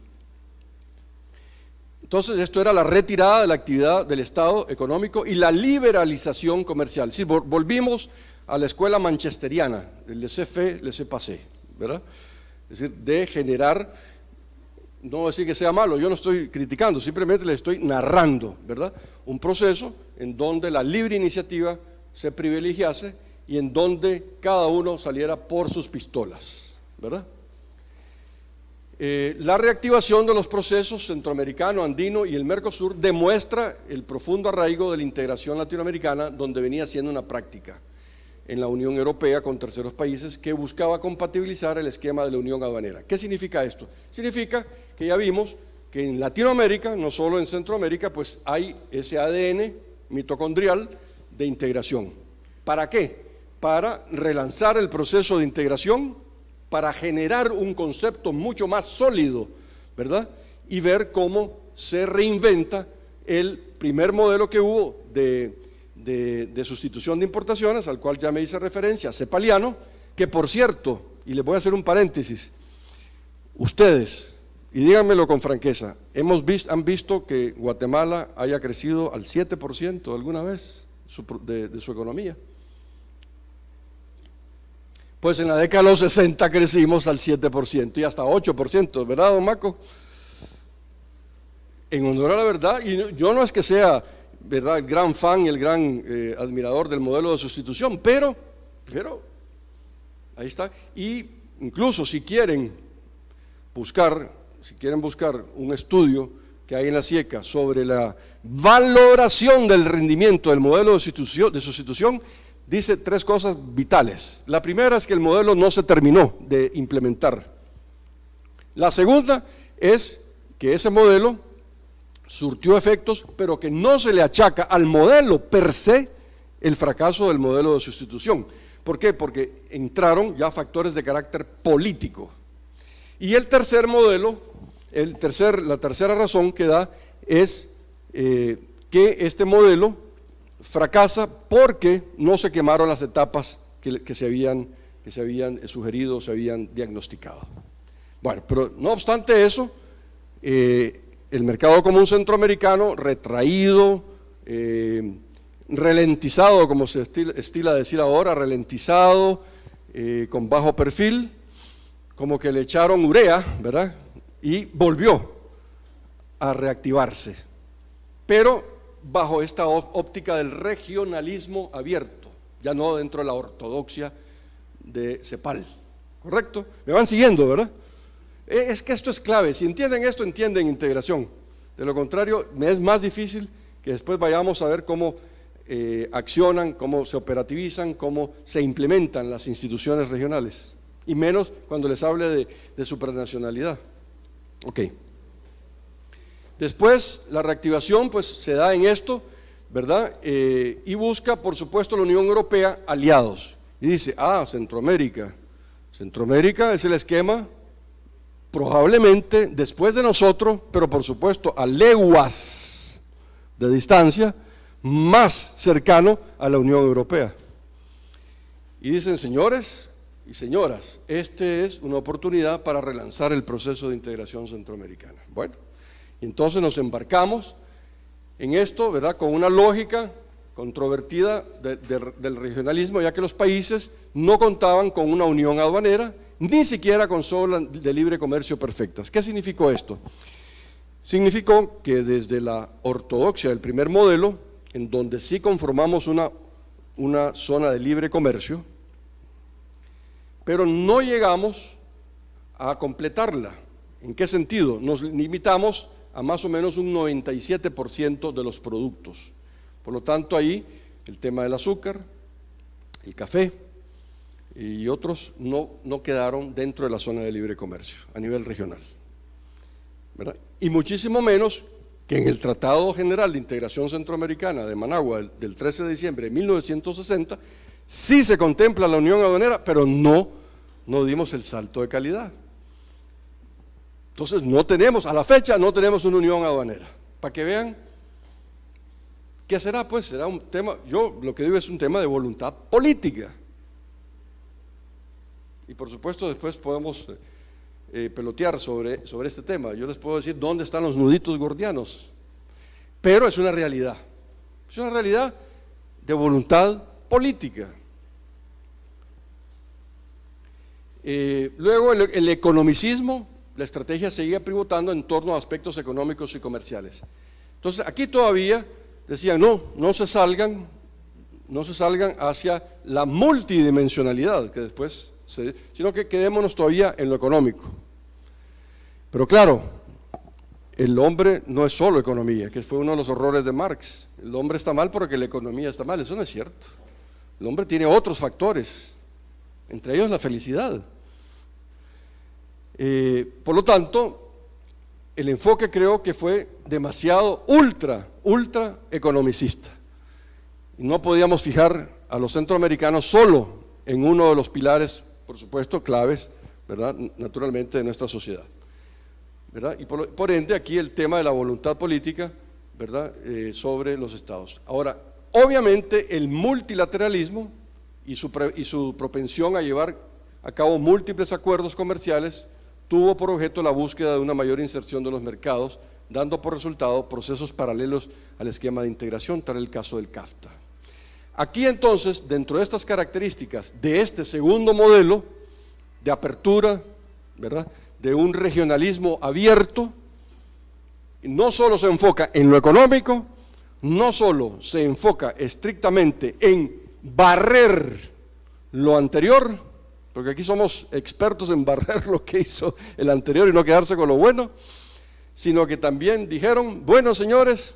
Entonces esto era la retirada de la actividad del Estado económico y la liberalización comercial. Sí, volvimos a la escuela manchesteriana, el laissez-faire, laissez-passer, ¿verdad? Es decir, de generar, no decir que sea malo, yo no estoy criticando, simplemente le estoy narrando, ¿verdad?, un proceso en donde la libre iniciativa se privilegiase y en donde cada uno saliera por sus pistolas, ¿verdad? La reactivación de los procesos centroamericano, andino y el Mercosur demuestra el profundo arraigo de la integración latinoamericana, donde venía siendo una práctica en la Unión Europea con terceros países que buscaba compatibilizar el esquema de la Unión Aduanera. ¿Qué significa esto? Significa que ya vimos que en Latinoamérica, no solo en Centroamérica, pues hay ese ADN mitocondrial de integración. ¿Para qué? Para relanzar el proceso de integración, para generar un concepto mucho más sólido, ¿verdad?, y ver cómo se reinventa el primer modelo que hubo de sustitución de importaciones, al cual ya me hice referencia, cepaliano, que por cierto, y les voy a hacer un paréntesis, ustedes, y díganmelo con franqueza, ¿han visto que Guatemala haya crecido al 7% alguna vez de su economía? Pues en la década de los 60 crecimos al 7% y hasta 8%, ¿verdad, don Maco? En honor a la verdad, y yo no es que sea, ¿verdad?, el gran fan y el gran admirador del modelo de sustitución, pero ahí está. Y incluso si quieren buscar un estudio que hay en la SIECA sobre la valoración del rendimiento del modelo de sustitución, dice 3 cosas vitales. La primera es que el modelo no se terminó de implementar. La segunda es que ese modelo surtió efectos, pero que no se le achaca al modelo per se el fracaso del modelo de sustitución. ¿Por qué? Porque entraron ya factores de carácter político. Y el tercer modelo, la tercera razón que da es que este modelo fracasa porque no se quemaron las etapas que se habían sugerido, se habían diagnosticado. Bueno, pero no obstante eso, el mercado común centroamericano, retraído, ralentizado, como se estila decir ahora, ralentizado, con bajo perfil, como que le echaron urea, ¿verdad? Y volvió a reactivarse, pero bajo esta óptica del regionalismo abierto, ya no dentro de la ortodoxia de CEPAL, ¿correcto? Me van siguiendo, ¿verdad? Es que esto es clave, si entienden esto, entienden integración. De lo contrario, me es más difícil que después vayamos a ver cómo accionan, cómo se operativizan, cómo se implementan las instituciones regionales, y menos cuando les hable de supranacionalidad. Ok. Después, la reactivación pues se da en esto, ¿verdad? Y busca, por supuesto, la Unión Europea aliados. Y dice, Centroamérica es el esquema probablemente después de nosotros, pero por supuesto a leguas de distancia, más cercano a la Unión Europea. Y dicen, señores y señoras, esta es una oportunidad para relanzar el proceso de integración centroamericana. Bueno, y entonces nos embarcamos en esto, ¿verdad?, con una lógica controvertida del regionalismo, ya que los países no contaban con una unión aduanera, ni siquiera con zonas de libre comercio perfectas. ¿Qué significó esto? Significó que desde la ortodoxia del primer modelo, en donde sí conformamos una zona de libre comercio, pero no llegamos a completarla. ¿En qué sentido? Nos limitamos a más o menos un 97% de los productos. Por lo tanto, ahí el tema del azúcar, el café y otros no quedaron dentro de la zona de libre comercio a nivel regional, ¿verdad? Y muchísimo menos que en el Tratado General de Integración Centroamericana de Managua del 13 de diciembre de 1960 sí se contempla la unión aduanera, pero no dimos el salto de calidad. Entonces a la fecha no tenemos una unión aduanera. Para que vean, ¿qué será? Pues será un tema, yo lo que digo es un tema de voluntad política. Y por supuesto después podemos pelotear sobre este tema. Yo les puedo decir dónde están los nuditos gordianos, pero es una realidad de voluntad política. Luego el economicismo, la estrategia seguía pivotando en torno a aspectos económicos y comerciales. Entonces aquí todavía decían no se salgan hacia la multidimensionalidad que después sino que quedémonos todavía en lo económico. Pero claro, el hombre no es solo economía, que fue uno de los horrores de Marx. El hombre está mal porque la economía está mal. Eso no es cierto. El hombre tiene otros factores, entre ellos la felicidad. Por lo tanto, el enfoque creo que fue demasiado ultra economicista. Y no podíamos fijar a los centroamericanos solo en uno de los pilares, por supuesto, claves, ¿verdad?, naturalmente, de nuestra sociedad, ¿verdad? Y por ende aquí el tema de la voluntad política, ¿verdad?, sobre los estados. Ahora, obviamente el multilateralismo y su propensión a llevar a cabo múltiples acuerdos comerciales tuvo por objeto la búsqueda de una mayor inserción de los mercados, dando por resultado procesos paralelos al esquema de integración, tal el caso del CAFTA. Aquí entonces, dentro de estas características de este segundo modelo de apertura, ¿verdad?, de un regionalismo abierto, no solo se enfoca en lo económico, no solo se enfoca estrictamente en barrer lo anterior, porque aquí somos expertos en barrer lo que hizo el anterior y no quedarse con lo bueno, sino que también dijeron, bueno señores,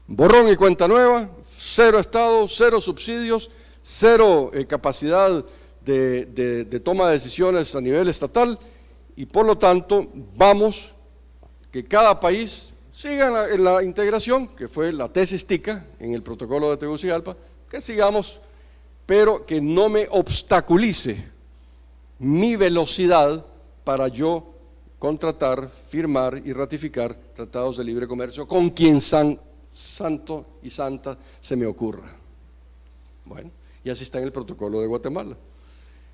borrón y cuenta nueva, cero Estado, cero subsidios, cero capacidad de toma de decisiones a nivel estatal, y por lo tanto vamos, que cada país siga en la integración, que fue la tesis TICA en el protocolo de Tegucigalpa, que sigamos, pero que no me obstaculice mi velocidad para yo contratar, firmar y ratificar tratados de libre comercio con quien santo y santa se me ocurra. Bueno, y así está en el protocolo de Guatemala.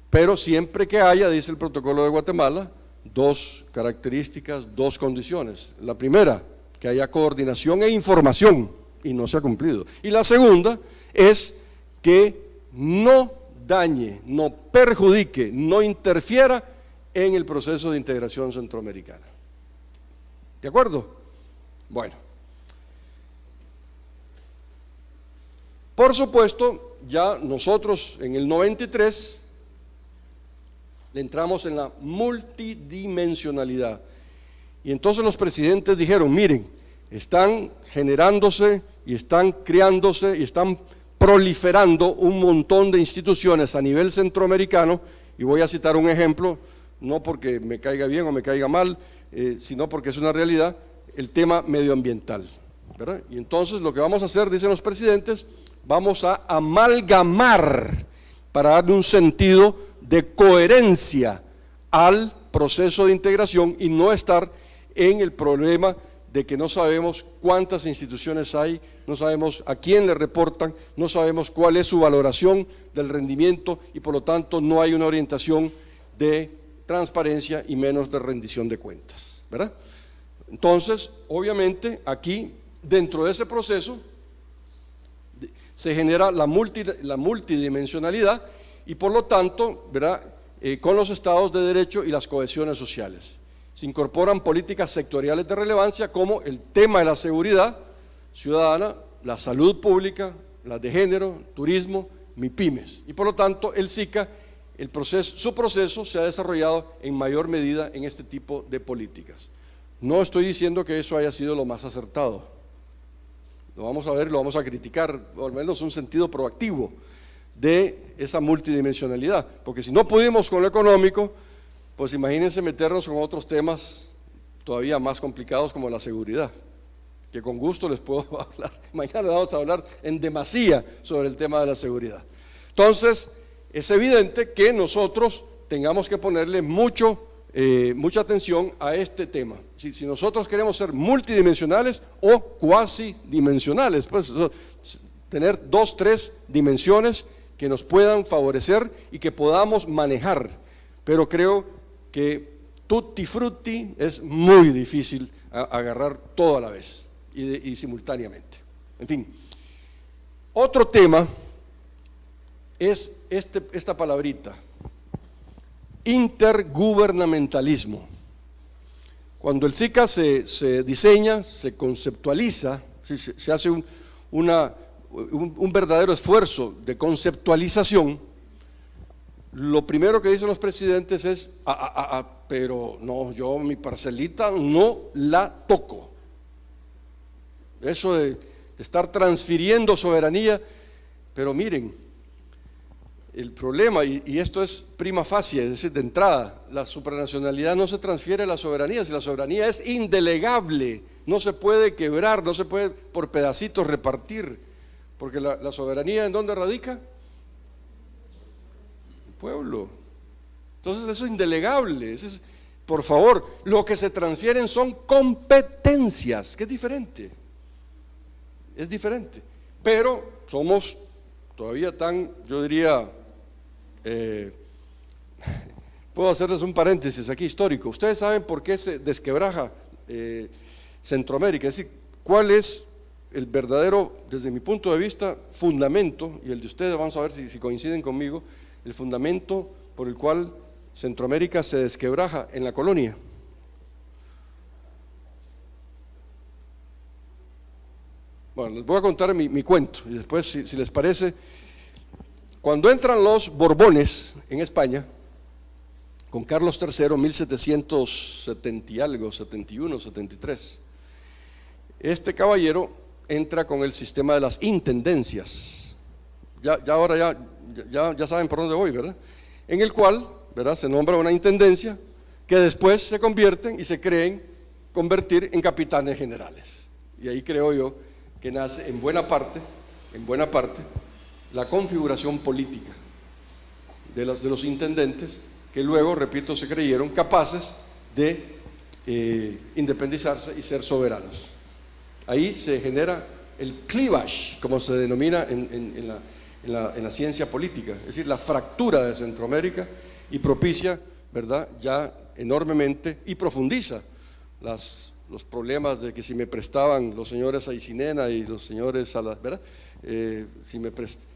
Pero siempre que haya, dice el protocolo de Guatemala, dos características, dos condiciones. La primera, que haya coordinación e información, y no se ha cumplido. Y la segunda es que no dañe, no perjudique, no interfiera en el proceso de integración centroamericana. ¿De acuerdo? Bueno. Por supuesto, ya nosotros en el 93 entramos en la multidimensionalidad. Y entonces los presidentes dijeron, miren, están generándose y están creándose y están proliferando un montón de instituciones a nivel centroamericano, y voy a citar un ejemplo, no porque me caiga bien o me caiga mal, sino porque es una realidad, el tema medioambiental, ¿verdad? Y entonces lo que vamos a hacer, dicen los presidentes, vamos a amalgamar para darle un sentido de coherencia al proceso de integración y no estar en el problema de que no sabemos cuántas instituciones hay, no sabemos a quién le reportan, no sabemos cuál es su valoración del rendimiento y por lo tanto no hay una orientación de transparencia y menos de rendición de cuentas, ¿verdad? Entonces, obviamente, aquí, dentro de ese proceso, se genera la multidimensionalidad y por lo tanto, ¿verdad?, con los estados de derecho y las cohesiones sociales. Se incorporan políticas sectoriales de relevancia como el tema de la seguridad ciudadana, la salud pública, las de género, turismo, MIPYMES. Y por lo tanto el SICA, su proceso se ha desarrollado en mayor medida en este tipo de políticas. No estoy diciendo que eso haya sido lo más acertado. Lo vamos a ver, lo vamos a criticar, o al menos un sentido proactivo de esa multidimensionalidad. Porque si no pudimos con lo económico, pues imagínense meternos con otros temas todavía más complicados como la seguridad, que con gusto les puedo hablar. Mañana vamos a hablar en demasía sobre el tema de la seguridad. Entonces, es evidente que nosotros tengamos que ponerle mucha atención a este tema. Si nosotros queremos ser multidimensionales o cuasidimensionales, pues tener 2, 3 dimensiones que nos puedan favorecer y que podamos manejar. Pero creo que tutti frutti es muy difícil agarrar todo a la vez y simultáneamente. En fin, otro tema es esta palabrita, intergubernamentalismo. Cuando el SICA se diseña, se conceptualiza, se hace un verdadero esfuerzo de conceptualización, lo primero que dicen los presidentes es, pero no, yo mi parcelita no la toco. Eso de estar transfiriendo soberanía, pero miren, el problema, y esto es prima facie, es decir, de entrada, la supranacionalidad no se transfiere a la soberanía, si la soberanía es indelegable, no se puede quebrar, no se puede por pedacitos repartir, porque la soberanía ¿en dónde radica? Pueblo. Entonces eso es indelegable, por favor, lo que se transfieren son competencias, que es diferente, pero somos todavía tan, yo diría, puedo hacerles un paréntesis aquí histórico. Ustedes saben por qué se desquebraja Centroamérica, es decir, cuál es el verdadero, desde mi punto de vista, fundamento, y el de ustedes, vamos a ver si coinciden conmigo, el fundamento por el cual Centroamérica se desquebraja en la colonia. Bueno, les voy a contar mi cuento y después, si les parece, cuando entran los Borbones en España, con Carlos III, 1770 y algo, 71, 73, este caballero entra con el sistema de las intendencias. Ahora saben por dónde voy, ¿verdad? En el cual, ¿verdad?, se nombra una intendencia que después se convierten y se creen convertir en capitanes generales. Y ahí creo yo que nace en buena parte, la configuración política de los intendentes que luego, repito, se creyeron capaces de independizarse y ser soberanos. Ahí se genera el cleavage, como se denomina en la ciencia política, es decir, la fractura de Centroamérica, y propicia, ¿verdad?, ya enormemente y profundiza los problemas de que si me prestaban los señores Aycinena y los señores Salas, ¿verdad?,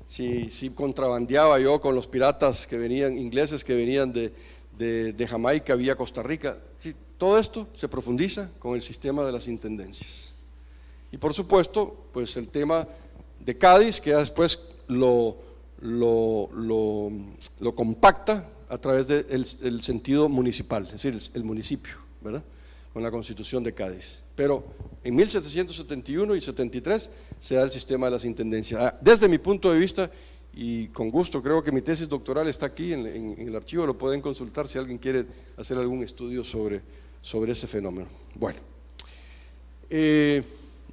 si contrabandeaba yo con los piratas que venían, ingleses que venían de Jamaica vía Costa Rica. Sí, todo esto se profundiza con el sistema de las intendencias. Y por supuesto, pues el tema de Cádiz, que después lo compacta a través del sentido municipal, es decir, el municipio, ¿verdad?, con la Constitución de Cádiz. Pero en 1771 y 73 se da el sistema de las intendencias. Desde mi punto de vista, y con gusto, creo que mi tesis doctoral está aquí en el archivo, lo pueden consultar si alguien quiere hacer algún estudio sobre ese fenómeno. Bueno,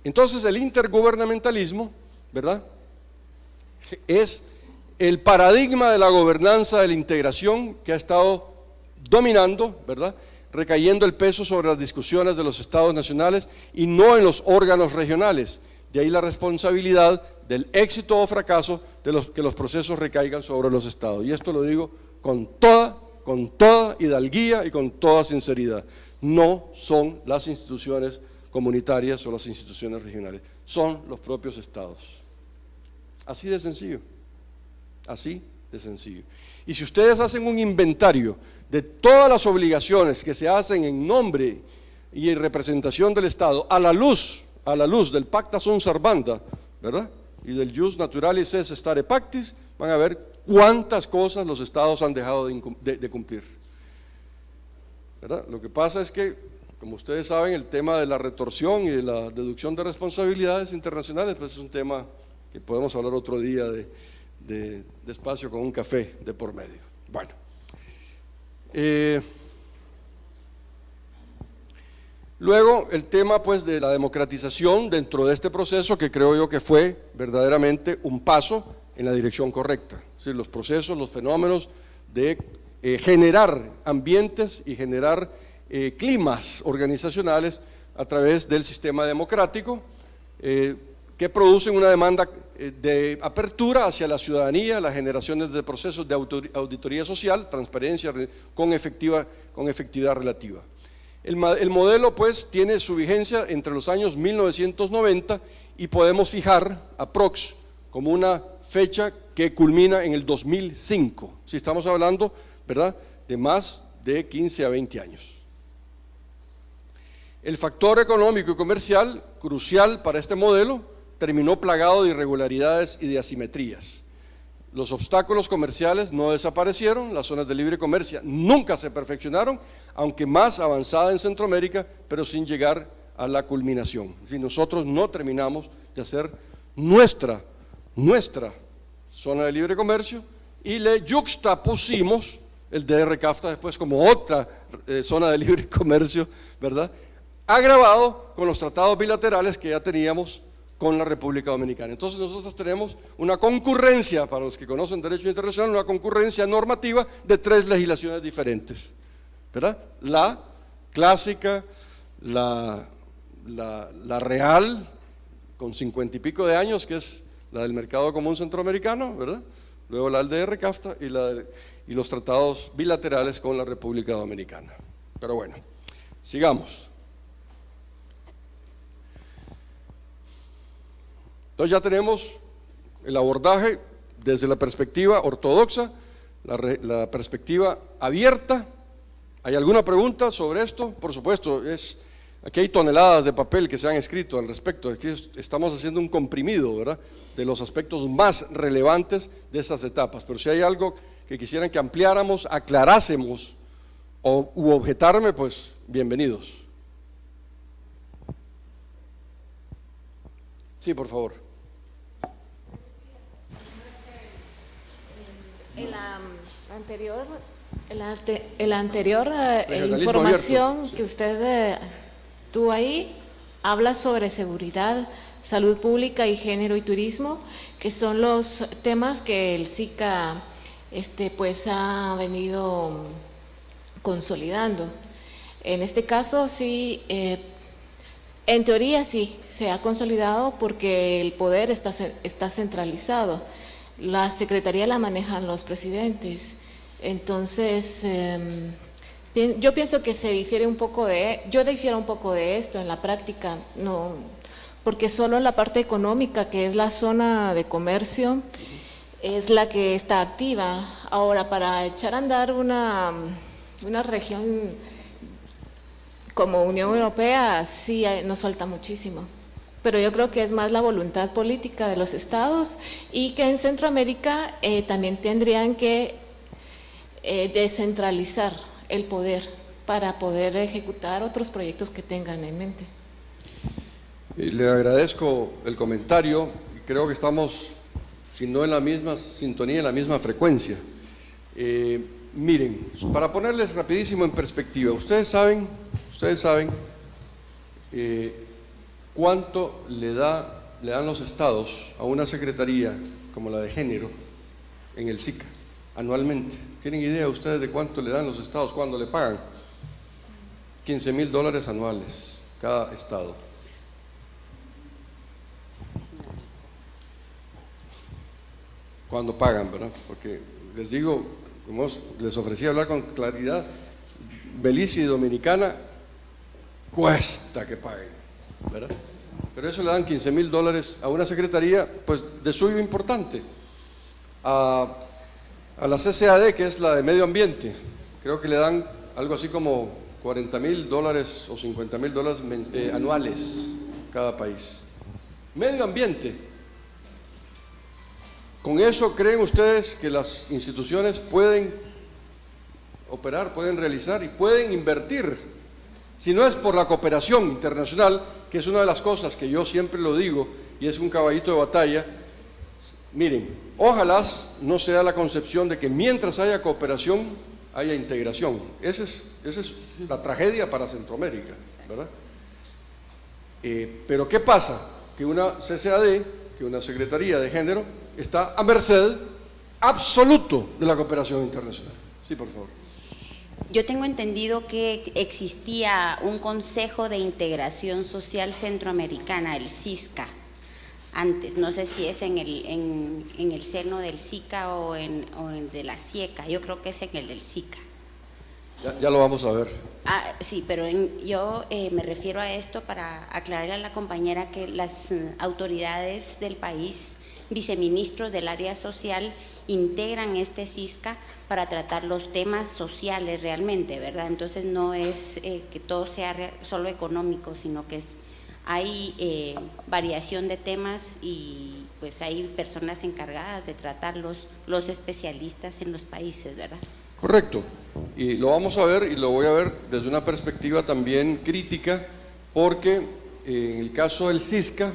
entonces el intergubernamentalismo, ¿verdad?, es el paradigma de la gobernanza de la integración que ha estado dominando, ¿verdad?, recayendo el peso sobre las discusiones de los estados nacionales y no en los órganos regionales. De ahí la responsabilidad del éxito o fracaso de que los procesos recaigan sobre los estados. Y esto lo digo con toda hidalguía y con toda sinceridad. No son las instituciones comunitarias o las instituciones regionales, son los propios estados. Así de sencillo, así de sencillo. Y si ustedes hacen un inventario de todas las obligaciones que se hacen en nombre y en representación del Estado, a la luz del Pacta Sunt Servanda, ¿verdad?, y del Jus Naturalis es stare pactis, van a ver cuántas cosas los estados han dejado de cumplir, ¿verdad? Lo que pasa es que, como ustedes saben, el tema de la retorsión y de la deducción de responsabilidades internacionales, pues es un tema que podemos hablar otro día de espacio con un café de por medio. Bueno, luego el tema pues de la democratización dentro de este proceso, que creo yo que fue verdaderamente un paso en la dirección correcta. Es decir, los procesos, los fenómenos de generar ambientes y generar climas organizacionales a través del sistema democrático, que producen una demanda de apertura hacia la ciudadanía, las generaciones de procesos de auditoría social, transparencia con efectividad relativa. El modelo pues tiene su vigencia entre los años 1990 y podemos fijar aprox como una fecha que culmina en el 2005, si estamos hablando, ¿verdad?, de más de 15 a 20 años. El factor económico y comercial, crucial para este modelo, terminó plagado de irregularidades y de asimetrías. Los obstáculos comerciales no desaparecieron, las zonas de libre comercio nunca se perfeccionaron, aunque más avanzada en Centroamérica, pero sin llegar a la culminación. Es decir, nosotros no terminamos de hacer nuestra zona de libre comercio y le yuxtapusimos el DR-CAFTA después como otra zona de libre comercio, ¿verdad?, agravado con los tratados bilaterales que ya teníamos con la República Dominicana. Entonces nosotros tenemos una concurrencia, para los que conocen derecho internacional, una concurrencia normativa de 3 legislaciones diferentes, ¿verdad? La clásica, la real, con 50 y pico de años, que es la del mercado común centroamericano, ¿verdad?, luego la ALDR-CAFTA y los tratados bilaterales con la República Dominicana. Pero bueno, sigamos. Entonces ya tenemos el abordaje desde la perspectiva ortodoxa, la perspectiva abierta. ¿Hay alguna pregunta sobre esto? Por supuesto, aquí hay toneladas de papel que se han escrito al respecto. Aquí estamos haciendo un comprimido, ¿verdad?, de los aspectos más relevantes de estas etapas. Pero si hay algo que quisieran que ampliáramos, aclarásemos u objetarme, pues bienvenidos. Sí, por favor. La anterior información abierto, sí, que usted tuvo ahí habla sobre seguridad, salud pública y género y turismo, que son los temas que el SICA pues ha venido consolidando. En este caso sí, en teoría sí, se ha consolidado porque el poder está centralizado. La secretaría la manejan los presidentes. Entonces, yo pienso que yo difiero un poco de esto en la práctica, no, porque solo la parte económica, que es la zona de comercio, es la que está activa. Ahora, para echar a andar una región como Unión Europea, sí nos falta muchísimo. Pero yo creo que es más la voluntad política de los estados y que en Centroamérica también tendrían que descentralizar el poder para poder ejecutar otros proyectos que tengan en mente. Le agradezco el comentario y creo que estamos, si no en la misma sintonía, en la misma frecuencia. Miren, para ponerles rapidísimo en perspectiva, ustedes saben cuánto le dan los estados a una secretaría como la de género en el SICA anualmente. ¿Tienen idea ustedes de cuánto le dan los estados cuando le pagan? $15,000 anuales cada estado. Cuando pagan, ¿verdad? Porque les digo, como les ofrecí hablar con claridad, Belice y Dominicana cuesta que paguen, ¿verdad? Pero eso le dan $15,000 a una secretaría, pues de suyo importante. A la CCAD, que es la de medio ambiente, creo que le dan algo así como $40,000 o $50,000 anuales cada país. Medio ambiente. ¿Con eso creen ustedes que las instituciones pueden operar, pueden realizar y pueden invertir? Si no es por la cooperación internacional, que es una de las cosas que yo siempre lo digo y es un caballito de batalla. Miren, ojalá no sea la concepción de que mientras haya cooperación haya integración. Esa es la tragedia para Centroamérica, ¿verdad? Pero ¿qué pasa? Que una CCAD, que una Secretaría de Género, está a merced absoluto de la cooperación internacional. Sí, por favor. Yo tengo entendido que existía un Consejo de Integración Social Centroamericana, el CISCA, antes, no sé si es en el seno del SICA o en de la CIECA, yo creo que es en el del SICA. Ya lo vamos a ver. Sí, pero yo me refiero a esto para aclararle a la compañera que las autoridades del país, viceministros del área social, integran este CISCA para tratar los temas sociales realmente, ¿verdad? Entonces no es que todo sea solo económico, sino que hay variación de temas y pues hay personas encargadas de tratar los especialistas en los países, ¿verdad? Correcto, y lo vamos a ver y lo voy a ver desde una perspectiva también crítica, porque en el caso del CISCA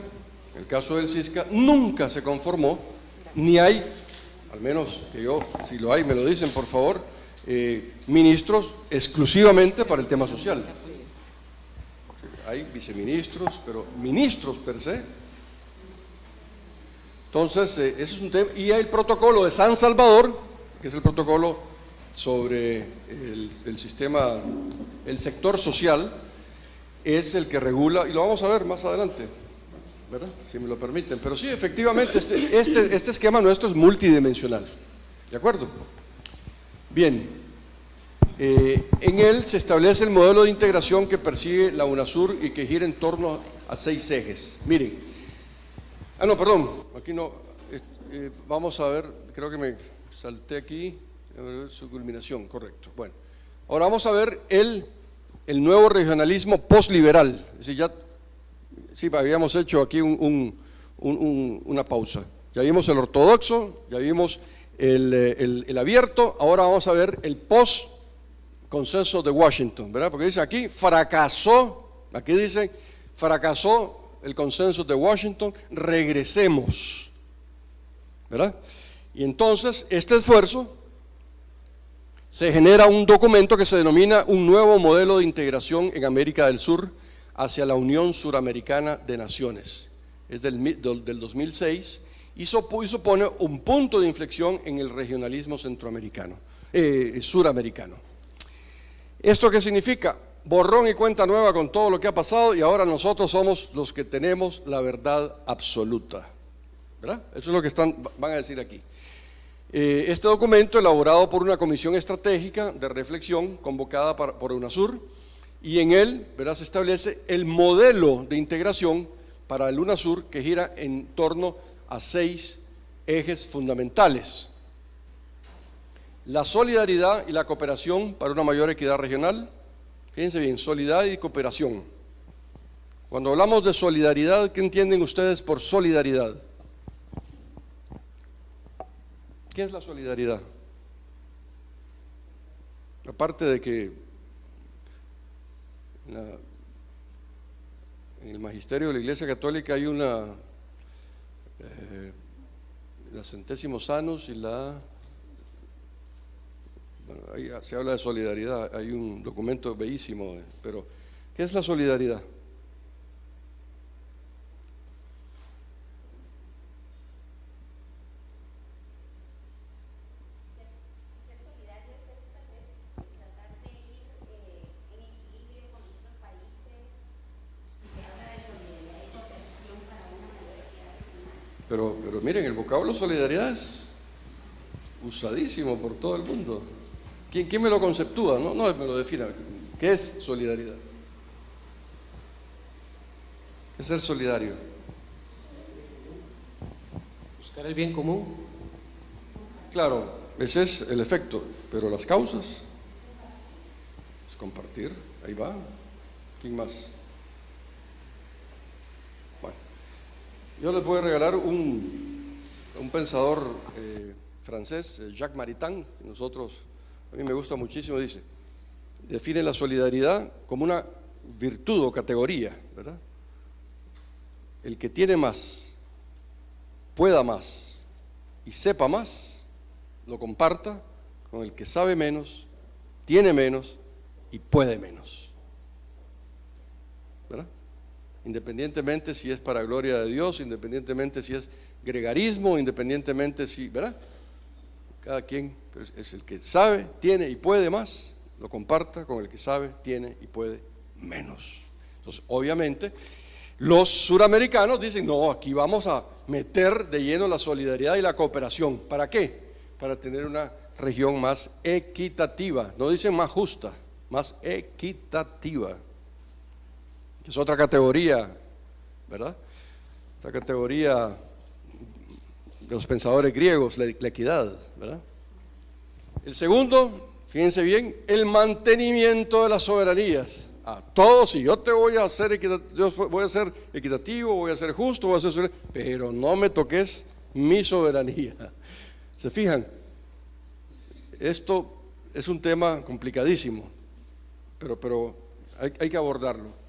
nunca se conformó, ni hay, al menos que yo, si lo hay me lo dicen por favor, ministros exclusivamente para el tema social. Hay viceministros, pero ministros per se. Entonces, ese es un tema. Y hay el protocolo de San Salvador, que es el protocolo sobre el sistema, el sector social, es el que regula, y lo vamos a ver más adelante, ¿verdad? Si me lo permiten. Pero sí, efectivamente, este esquema nuestro es multidimensional. ¿De acuerdo? Bien. En él se establece el modelo de integración que persigue la UNASUR y que gira en torno a 6 ejes. Miren. No, perdón. Aquí no. Vamos a ver, creo que me salté aquí. Su culminación, correcto. Bueno. Ahora vamos a ver el nuevo regionalismo postliberal. Es decir, ya sí, habíamos hecho aquí una pausa. Ya vimos el ortodoxo, ya vimos el abierto, ahora vamos a ver el post-consenso de Washington, ¿verdad? Porque dice aquí, aquí dice, fracasó el consenso de Washington, regresemos, ¿verdad? Y entonces, este esfuerzo se genera un documento que se denomina un nuevo modelo de integración en América del Sur hacia la Unión Suramericana de Naciones. Es del 2006 y supone un punto de inflexión en el regionalismo suramericano. ¿Esto qué significa? Borrón y cuenta nueva con todo lo que ha pasado y ahora nosotros somos los que tenemos la verdad absoluta, ¿verdad? Eso es lo que van a decir aquí. Este documento, elaborado por una comisión estratégica de reflexión convocada por UNASUR, y en él, ¿verdad?, se establece el modelo de integración para el UNASUR que gira en torno a 6 ejes fundamentales. La solidaridad y la cooperación para una mayor equidad regional. Fíjense bien, solidaridad y cooperación. Cuando hablamos de solidaridad, ¿qué entienden ustedes por solidaridad? ¿Qué es la solidaridad? Aparte de que en el magisterio de la Iglesia Católica hay la Centésimos Annus y ahí se habla de solidaridad, hay un documento bellísimo, pero ¿qué es la solidaridad? Pero miren, el vocablo solidaridad es usadísimo por todo el mundo. ¿Quién me lo conceptúa? No me lo defina. ¿Qué es solidaridad? ¿Qué es ser solidario? Buscar el bien común. Claro, ese es el efecto, pero las causas es compartir. Ahí va. ¿Quién más? Yo les voy a regalar un pensador francés, Jacques Maritain, que a mí me gusta muchísimo, define la solidaridad como una virtud o categoría, ¿verdad? El que tiene más, pueda más y sepa más, lo comparta con el que sabe menos, tiene menos y puede menos, ¿verdad? Independientemente si es para gloria de Dios, independientemente si es gregarismo, independientemente si, ¿verdad? Cada quien es el que sabe, tiene y puede más, lo comparta con el que sabe, tiene y puede menos. Entonces, obviamente, los suramericanos dicen, no, aquí vamos a meter de lleno la solidaridad y la cooperación. ¿Para qué? Para tener una región más equitativa, no dicen más justa, más equitativa. Es otra categoría, ¿verdad? Otra categoría de los pensadores griegos, la equidad, ¿verdad? El segundo, fíjense bien, el mantenimiento de las soberanías. A todos, si yo te voy a hacer equitativo, voy a ser justo, voy a ser solidario, pero no me toques mi soberanía. ¿Se fijan? Esto es un tema complicadísimo, pero hay que abordarlo.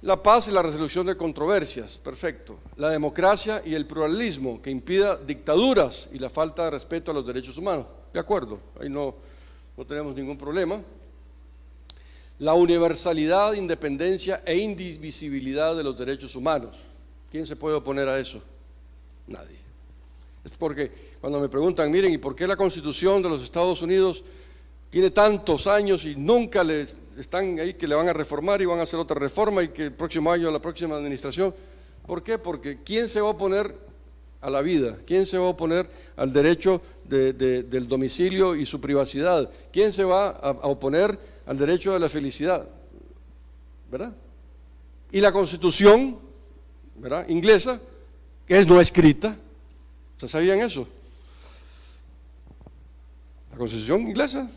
La paz y la resolución de controversias, perfecto. La democracia y el pluralismo que impida dictaduras y la falta de respeto a los derechos humanos, de acuerdo, ahí no tenemos ningún problema. La universalidad, independencia e indivisibilidad de los derechos humanos. ¿Quién se puede oponer a eso? Nadie. Es porque cuando me preguntan, miren, ¿y por qué la Constitución de los Estados Unidos tiene tantos años y nunca están ahí que le van a reformar y van a hacer otra reforma y que el próximo año la próxima administración? ¿Por qué? Porque ¿quién se va a oponer a la vida? ¿Quién se va a oponer al derecho del domicilio y su privacidad? ¿Quién se va a oponer al derecho de la felicidad? ¿Verdad? Y la Constitución, ¿verdad?, inglesa, que es no escrita. ¿Ustedes sabían eso? La Constitución inglesa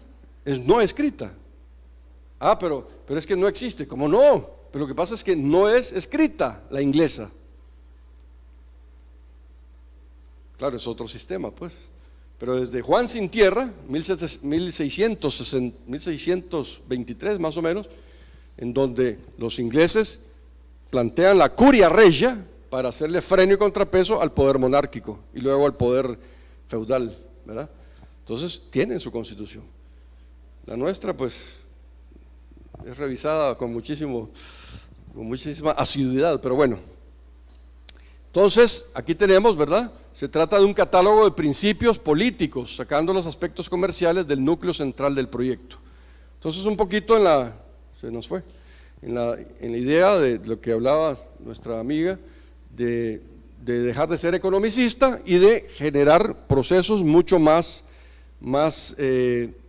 es no escrita. Ah, pero es que no existe. ¿Cómo no? Pero lo que pasa es que no es escrita la inglesa. Claro, es otro sistema, pues. Pero desde Juan sin tierra, 1623 más o menos, en donde los ingleses plantean la curia regia para hacerle freno y contrapeso al poder monárquico y luego al poder feudal, ¿verdad? Entonces tienen su constitución. La nuestra, pues, es revisada con muchísima asiduidad, pero bueno. Entonces, aquí tenemos, ¿verdad? Se trata de un catálogo de principios políticos, sacando los aspectos comerciales del núcleo central del proyecto. Entonces, un poquito en la idea de lo que hablaba nuestra amiga, de dejar de ser economicista y de generar procesos mucho más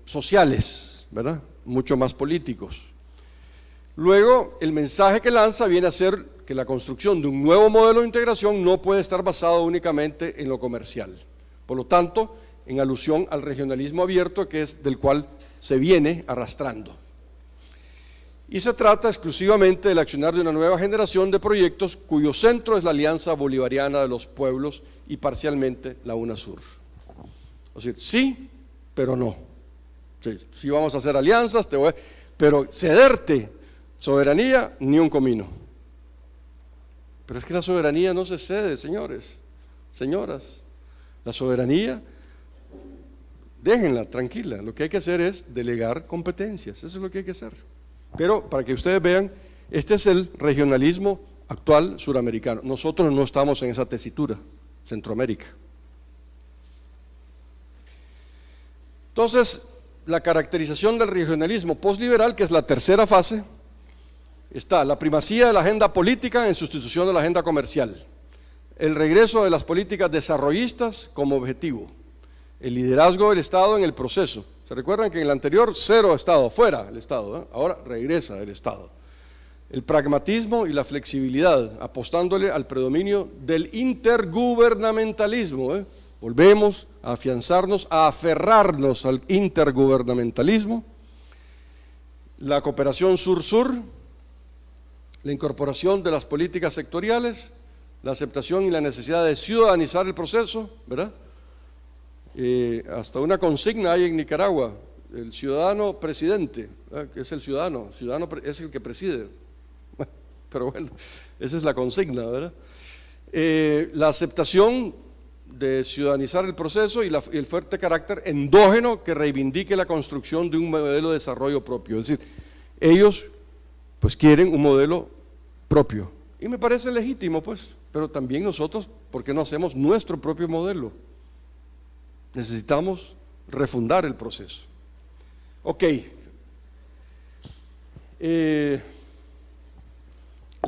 sociales, ¿verdad?, mucho más políticos. Luego, el mensaje que lanza viene a ser que la construcción de un nuevo modelo de integración no puede estar basado únicamente en lo comercial. Por lo tanto, en alusión al regionalismo abierto, que es del cual se viene arrastrando. Y se trata exclusivamente del accionar de una nueva generación de proyectos cuyo centro es la Alianza Bolivariana de los Pueblos y parcialmente la UNASUR. Es decir, sí, pero no. Sí vamos a hacer alianzas, pero cederte soberanía, ni un comino. Pero es que la soberanía no se cede, señores, señoras. La soberanía, déjenla tranquila. Lo que hay que hacer es delegar competencias. Eso es lo que hay que hacer. Pero para que ustedes vean, este es el regionalismo actual suramericano. Nosotros no estamos en esa tesitura, Centroamérica. Entonces, la caracterización del regionalismo postliberal, que es la tercera fase, está la primacía de la agenda política en sustitución de la agenda comercial, el regreso de las políticas desarrollistas como objetivo, el liderazgo del Estado en el proceso. ¿Se recuerdan que en el anterior cero Estado, fuera el Estado, ¿eh? Ahora regresa el Estado. El pragmatismo y la flexibilidad, apostándole al predominio del intergubernamentalismo, ¿eh? Volvemos a afianzarnos, a aferrarnos al intergubernamentalismo, la cooperación sur-sur, la incorporación de las políticas sectoriales, la aceptación y la necesidad de ciudadanizar el proceso, ¿verdad? Hasta una consigna hay en Nicaragua, el ciudadano presidente, ¿verdad?, que es el ciudadano es el que preside, pero bueno, esa es la consigna, ¿verdad? La aceptación de ciudadanizar el proceso y el fuerte carácter endógeno que reivindique la construcción de un modelo de desarrollo propio. Es decir, ellos pues quieren un modelo propio y me parece legítimo, pues, pero también nosotros, ¿por qué no hacemos nuestro propio modelo? Necesitamos refundar el proceso. Ok, les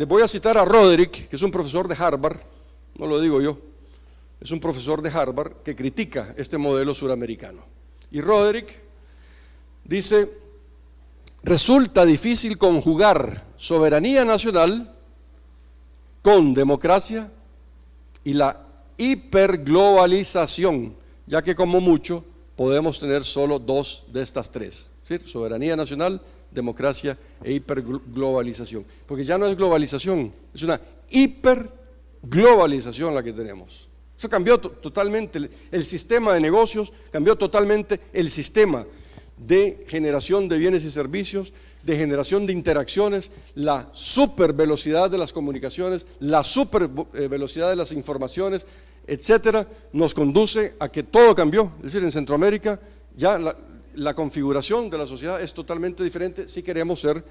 voy a citar a Roderick, que es un profesor de Harvard, no lo digo yo, es un profesor de Harvard que critica este modelo suramericano. Y Roderick dice: resulta difícil conjugar soberanía nacional con democracia y la hiperglobalización, ya que como mucho podemos tener solo dos de estas tres, ¿sí? Soberanía nacional, democracia e hiperglobalización. Porque ya no es globalización, es una hiperglobalización la que tenemos. Eso cambió totalmente el sistema de negocios, cambió totalmente el sistema de generación de bienes y servicios, de generación de interacciones, la supervelocidad de las comunicaciones, la supervelocidad de las informaciones, etcétera, nos conduce a que todo cambió. Es decir, en Centroamérica ya la configuración de la sociedad es totalmente diferente si queremos ser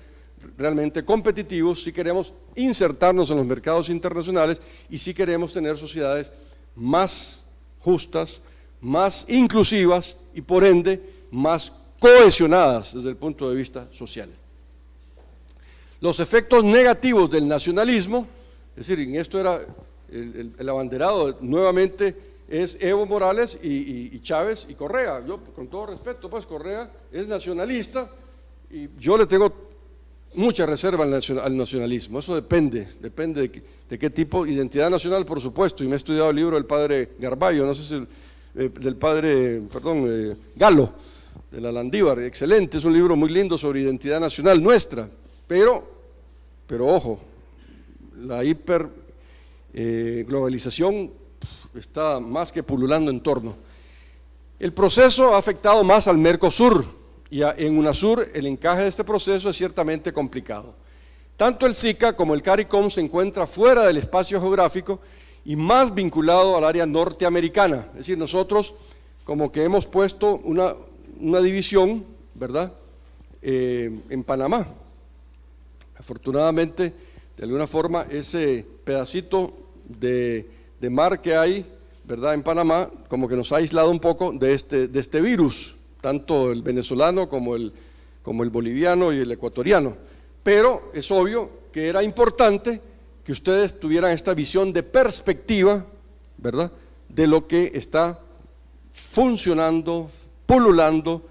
realmente competitivos, si queremos insertarnos en los mercados internacionales y si queremos tener sociedades más justas, más inclusivas y por ende más cohesionadas desde el punto de vista social. Los efectos negativos del nacionalismo Es decir, en esto era el abanderado nuevamente es Evo Morales y Chávez y Correa. Yo, con todo respeto, pues Correa es nacionalista y yo le tengo mucha reserva al nacionalismo. Eso depende de qué tipo, identidad nacional, por supuesto, y me he estudiado el libro del padre Garballo, no sé si del padre, Galo, de la Landívar, excelente, es un libro muy lindo sobre identidad nacional nuestra, pero ojo, la globalización está más que pululando en torno. El proceso ha afectado más al Mercosur, y en UNASUR el encaje de este proceso es ciertamente complicado. Tanto el SICA como el CARICOM se encuentra fuera del espacio geográfico y más vinculado al área norteamericana. Es decir, nosotros como que hemos puesto una división, ¿verdad?, en Panamá. Afortunadamente, de alguna forma, ese pedacito de mar que hay, ¿verdad?, en Panamá, como que nos ha aislado un poco de este virus, tanto el venezolano como el boliviano y el ecuatoriano. Pero es obvio que era importante que ustedes tuvieran esta visión de perspectiva, ¿verdad?, de lo que está funcionando, pululando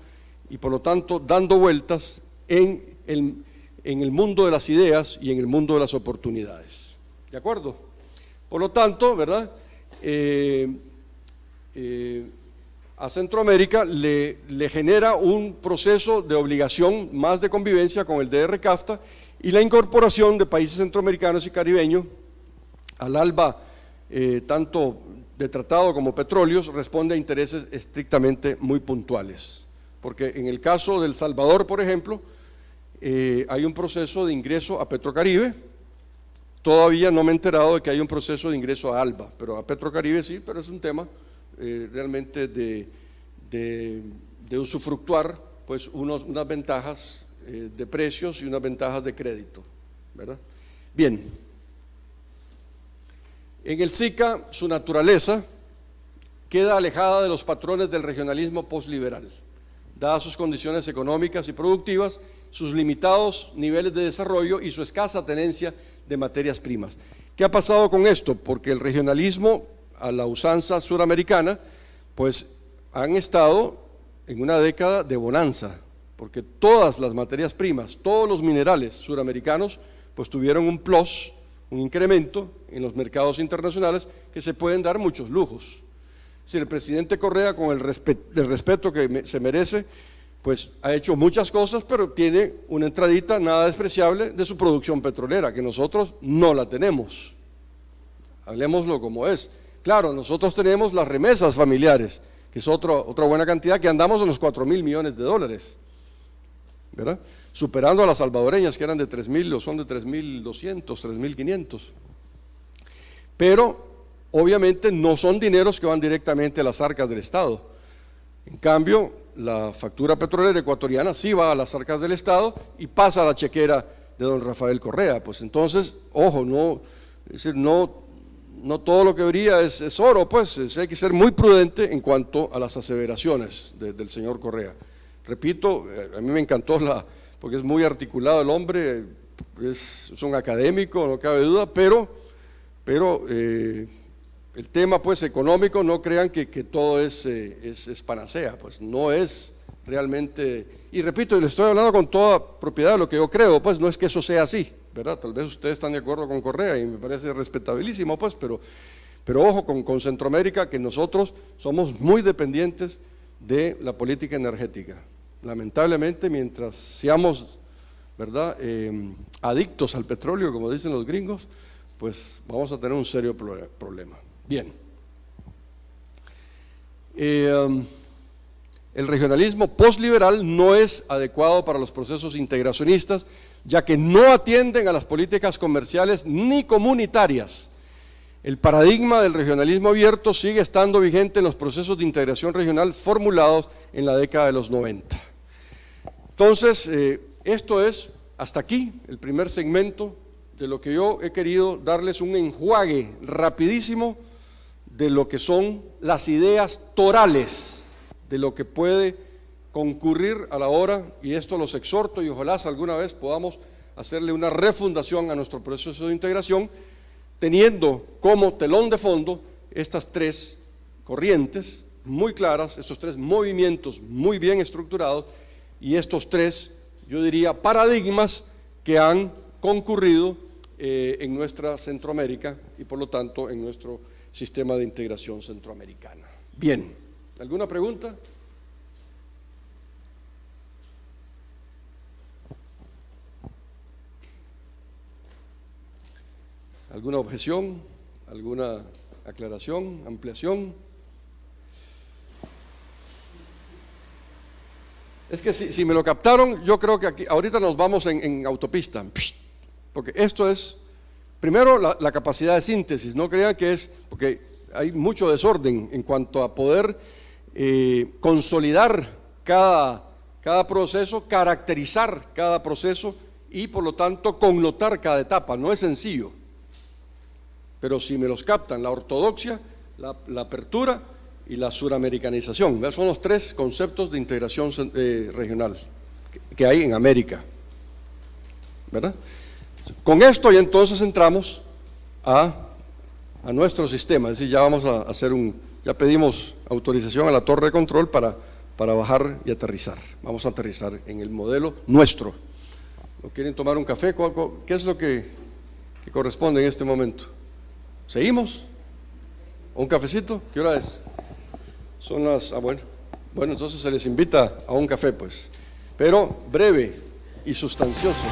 y por lo tanto dando vueltas en el mundo de las ideas y en el mundo de las oportunidades. ¿De acuerdo? Por lo tanto, ¿verdad?, a Centroamérica le genera un proceso de obligación más de convivencia con el DR-CAFTA y la incorporación de países centroamericanos y caribeños al ALBA, tanto de tratado como petróleos, responde a intereses estrictamente muy puntuales. Porque en el caso de El Salvador, por ejemplo, hay un proceso de ingreso a Petrocaribe. Todavía no me he enterado de que hay un proceso de ingreso a ALBA, pero a Petrocaribe sí, pero es un tema realmente de usufructuar pues unas ventajas de precios y unas ventajas de crédito, ¿verdad? Bien, en el SICA su naturaleza queda alejada de los patrones del regionalismo postliberal, dadas sus condiciones económicas y productivas, sus limitados niveles de desarrollo y su escasa tenencia de materias primas. ¿Qué ha pasado con esto? Porque el regionalismo, a la usanza suramericana, pues han estado en una década de bonanza, porque todas las materias primas, todos los minerales suramericanos, pues tuvieron un plus, un incremento en los mercados internacionales que se pueden dar muchos lujos. Si el presidente Correa, con el respeto que se merece, pues ha hecho muchas cosas, pero tiene una entradita nada despreciable de su producción petrolera, que nosotros no la tenemos. Hablemoslo como es. Claro, nosotros tenemos las remesas familiares, que es otra buena cantidad, que andamos en los 4.000 millones de dólares, ¿verdad?, superando a las salvadoreñas, que eran de 3.000 o son de 3.200, 3.500. Pero obviamente no son dineros que van directamente a las arcas del Estado. En cambio, la factura petrolera ecuatoriana sí va a las arcas del Estado y pasa a la chequera de don Rafael Correa. Pues entonces, ojo, no todo lo que brilla es oro, pues hay que ser muy prudente en cuanto a las aseveraciones del señor Correa. Repito, a mí me encantó porque es muy articulado el hombre, es un académico, no cabe duda, pero el tema pues económico, no crean que todo es panacea, pues no es realmente, y repito, y le estoy hablando con toda propiedad de lo que yo creo, pues no es que eso sea así, ¿verdad? Tal vez ustedes están de acuerdo con Correa y me parece respetabilísimo, pues, pero ojo con Centroamérica, que nosotros somos muy dependientes de la política energética. Lamentablemente, mientras seamos, ¿verdad?, adictos al petróleo, como dicen los gringos, pues vamos a tener un serio problema. Bien. El regionalismo postliberal no es adecuado para los procesos integracionistas, ya que no atienden a las políticas comerciales ni comunitarias. El paradigma del regionalismo abierto sigue estando vigente en los procesos de integración regional formulados en la década de los 90. Entonces, esto es, hasta aquí, el primer segmento de lo que yo he querido darles un enjuague rapidísimo de lo que son las ideas torales, de lo que puede concurrir a la hora, y esto los exhorto y ojalá alguna vez podamos hacerle una refundación a nuestro proceso de integración, teniendo como telón de fondo estas tres corrientes muy claras, estos tres movimientos muy bien estructurados y estos tres, yo diría, paradigmas que han concurrido en nuestra Centroamérica y por lo tanto en nuestro sistema de integración centroamericana. Bien, ¿alguna pregunta? ¿Alguna objeción? ¿Alguna aclaración? ¿Ampliación? Es que si me lo captaron, yo creo que aquí, ahorita nos vamos en autopista, porque esto es, primero, la capacidad de síntesis. No crean que es, porque hay mucho desorden en cuanto a poder consolidar cada proceso, caracterizar cada proceso y por lo tanto connotar cada etapa. No es sencillo. Pero si me los captan, la ortodoxia, la apertura y la suramericanización, ¿verdad? Son los tres conceptos de integración regional que hay en América, ¿verdad? Con esto ya entonces entramos a nuestro sistema, es decir, ya vamos a hacer ya pedimos autorización a la torre de control para bajar y aterrizar. Vamos a aterrizar en el modelo nuestro. ¿No quieren tomar un café? ¿Qué es lo que corresponde en este momento? ¿Seguimos? ¿Un cafecito? ¿Qué hora es? Son las... bueno, entonces se les invita a un café, pues, pero breve y sustancioso.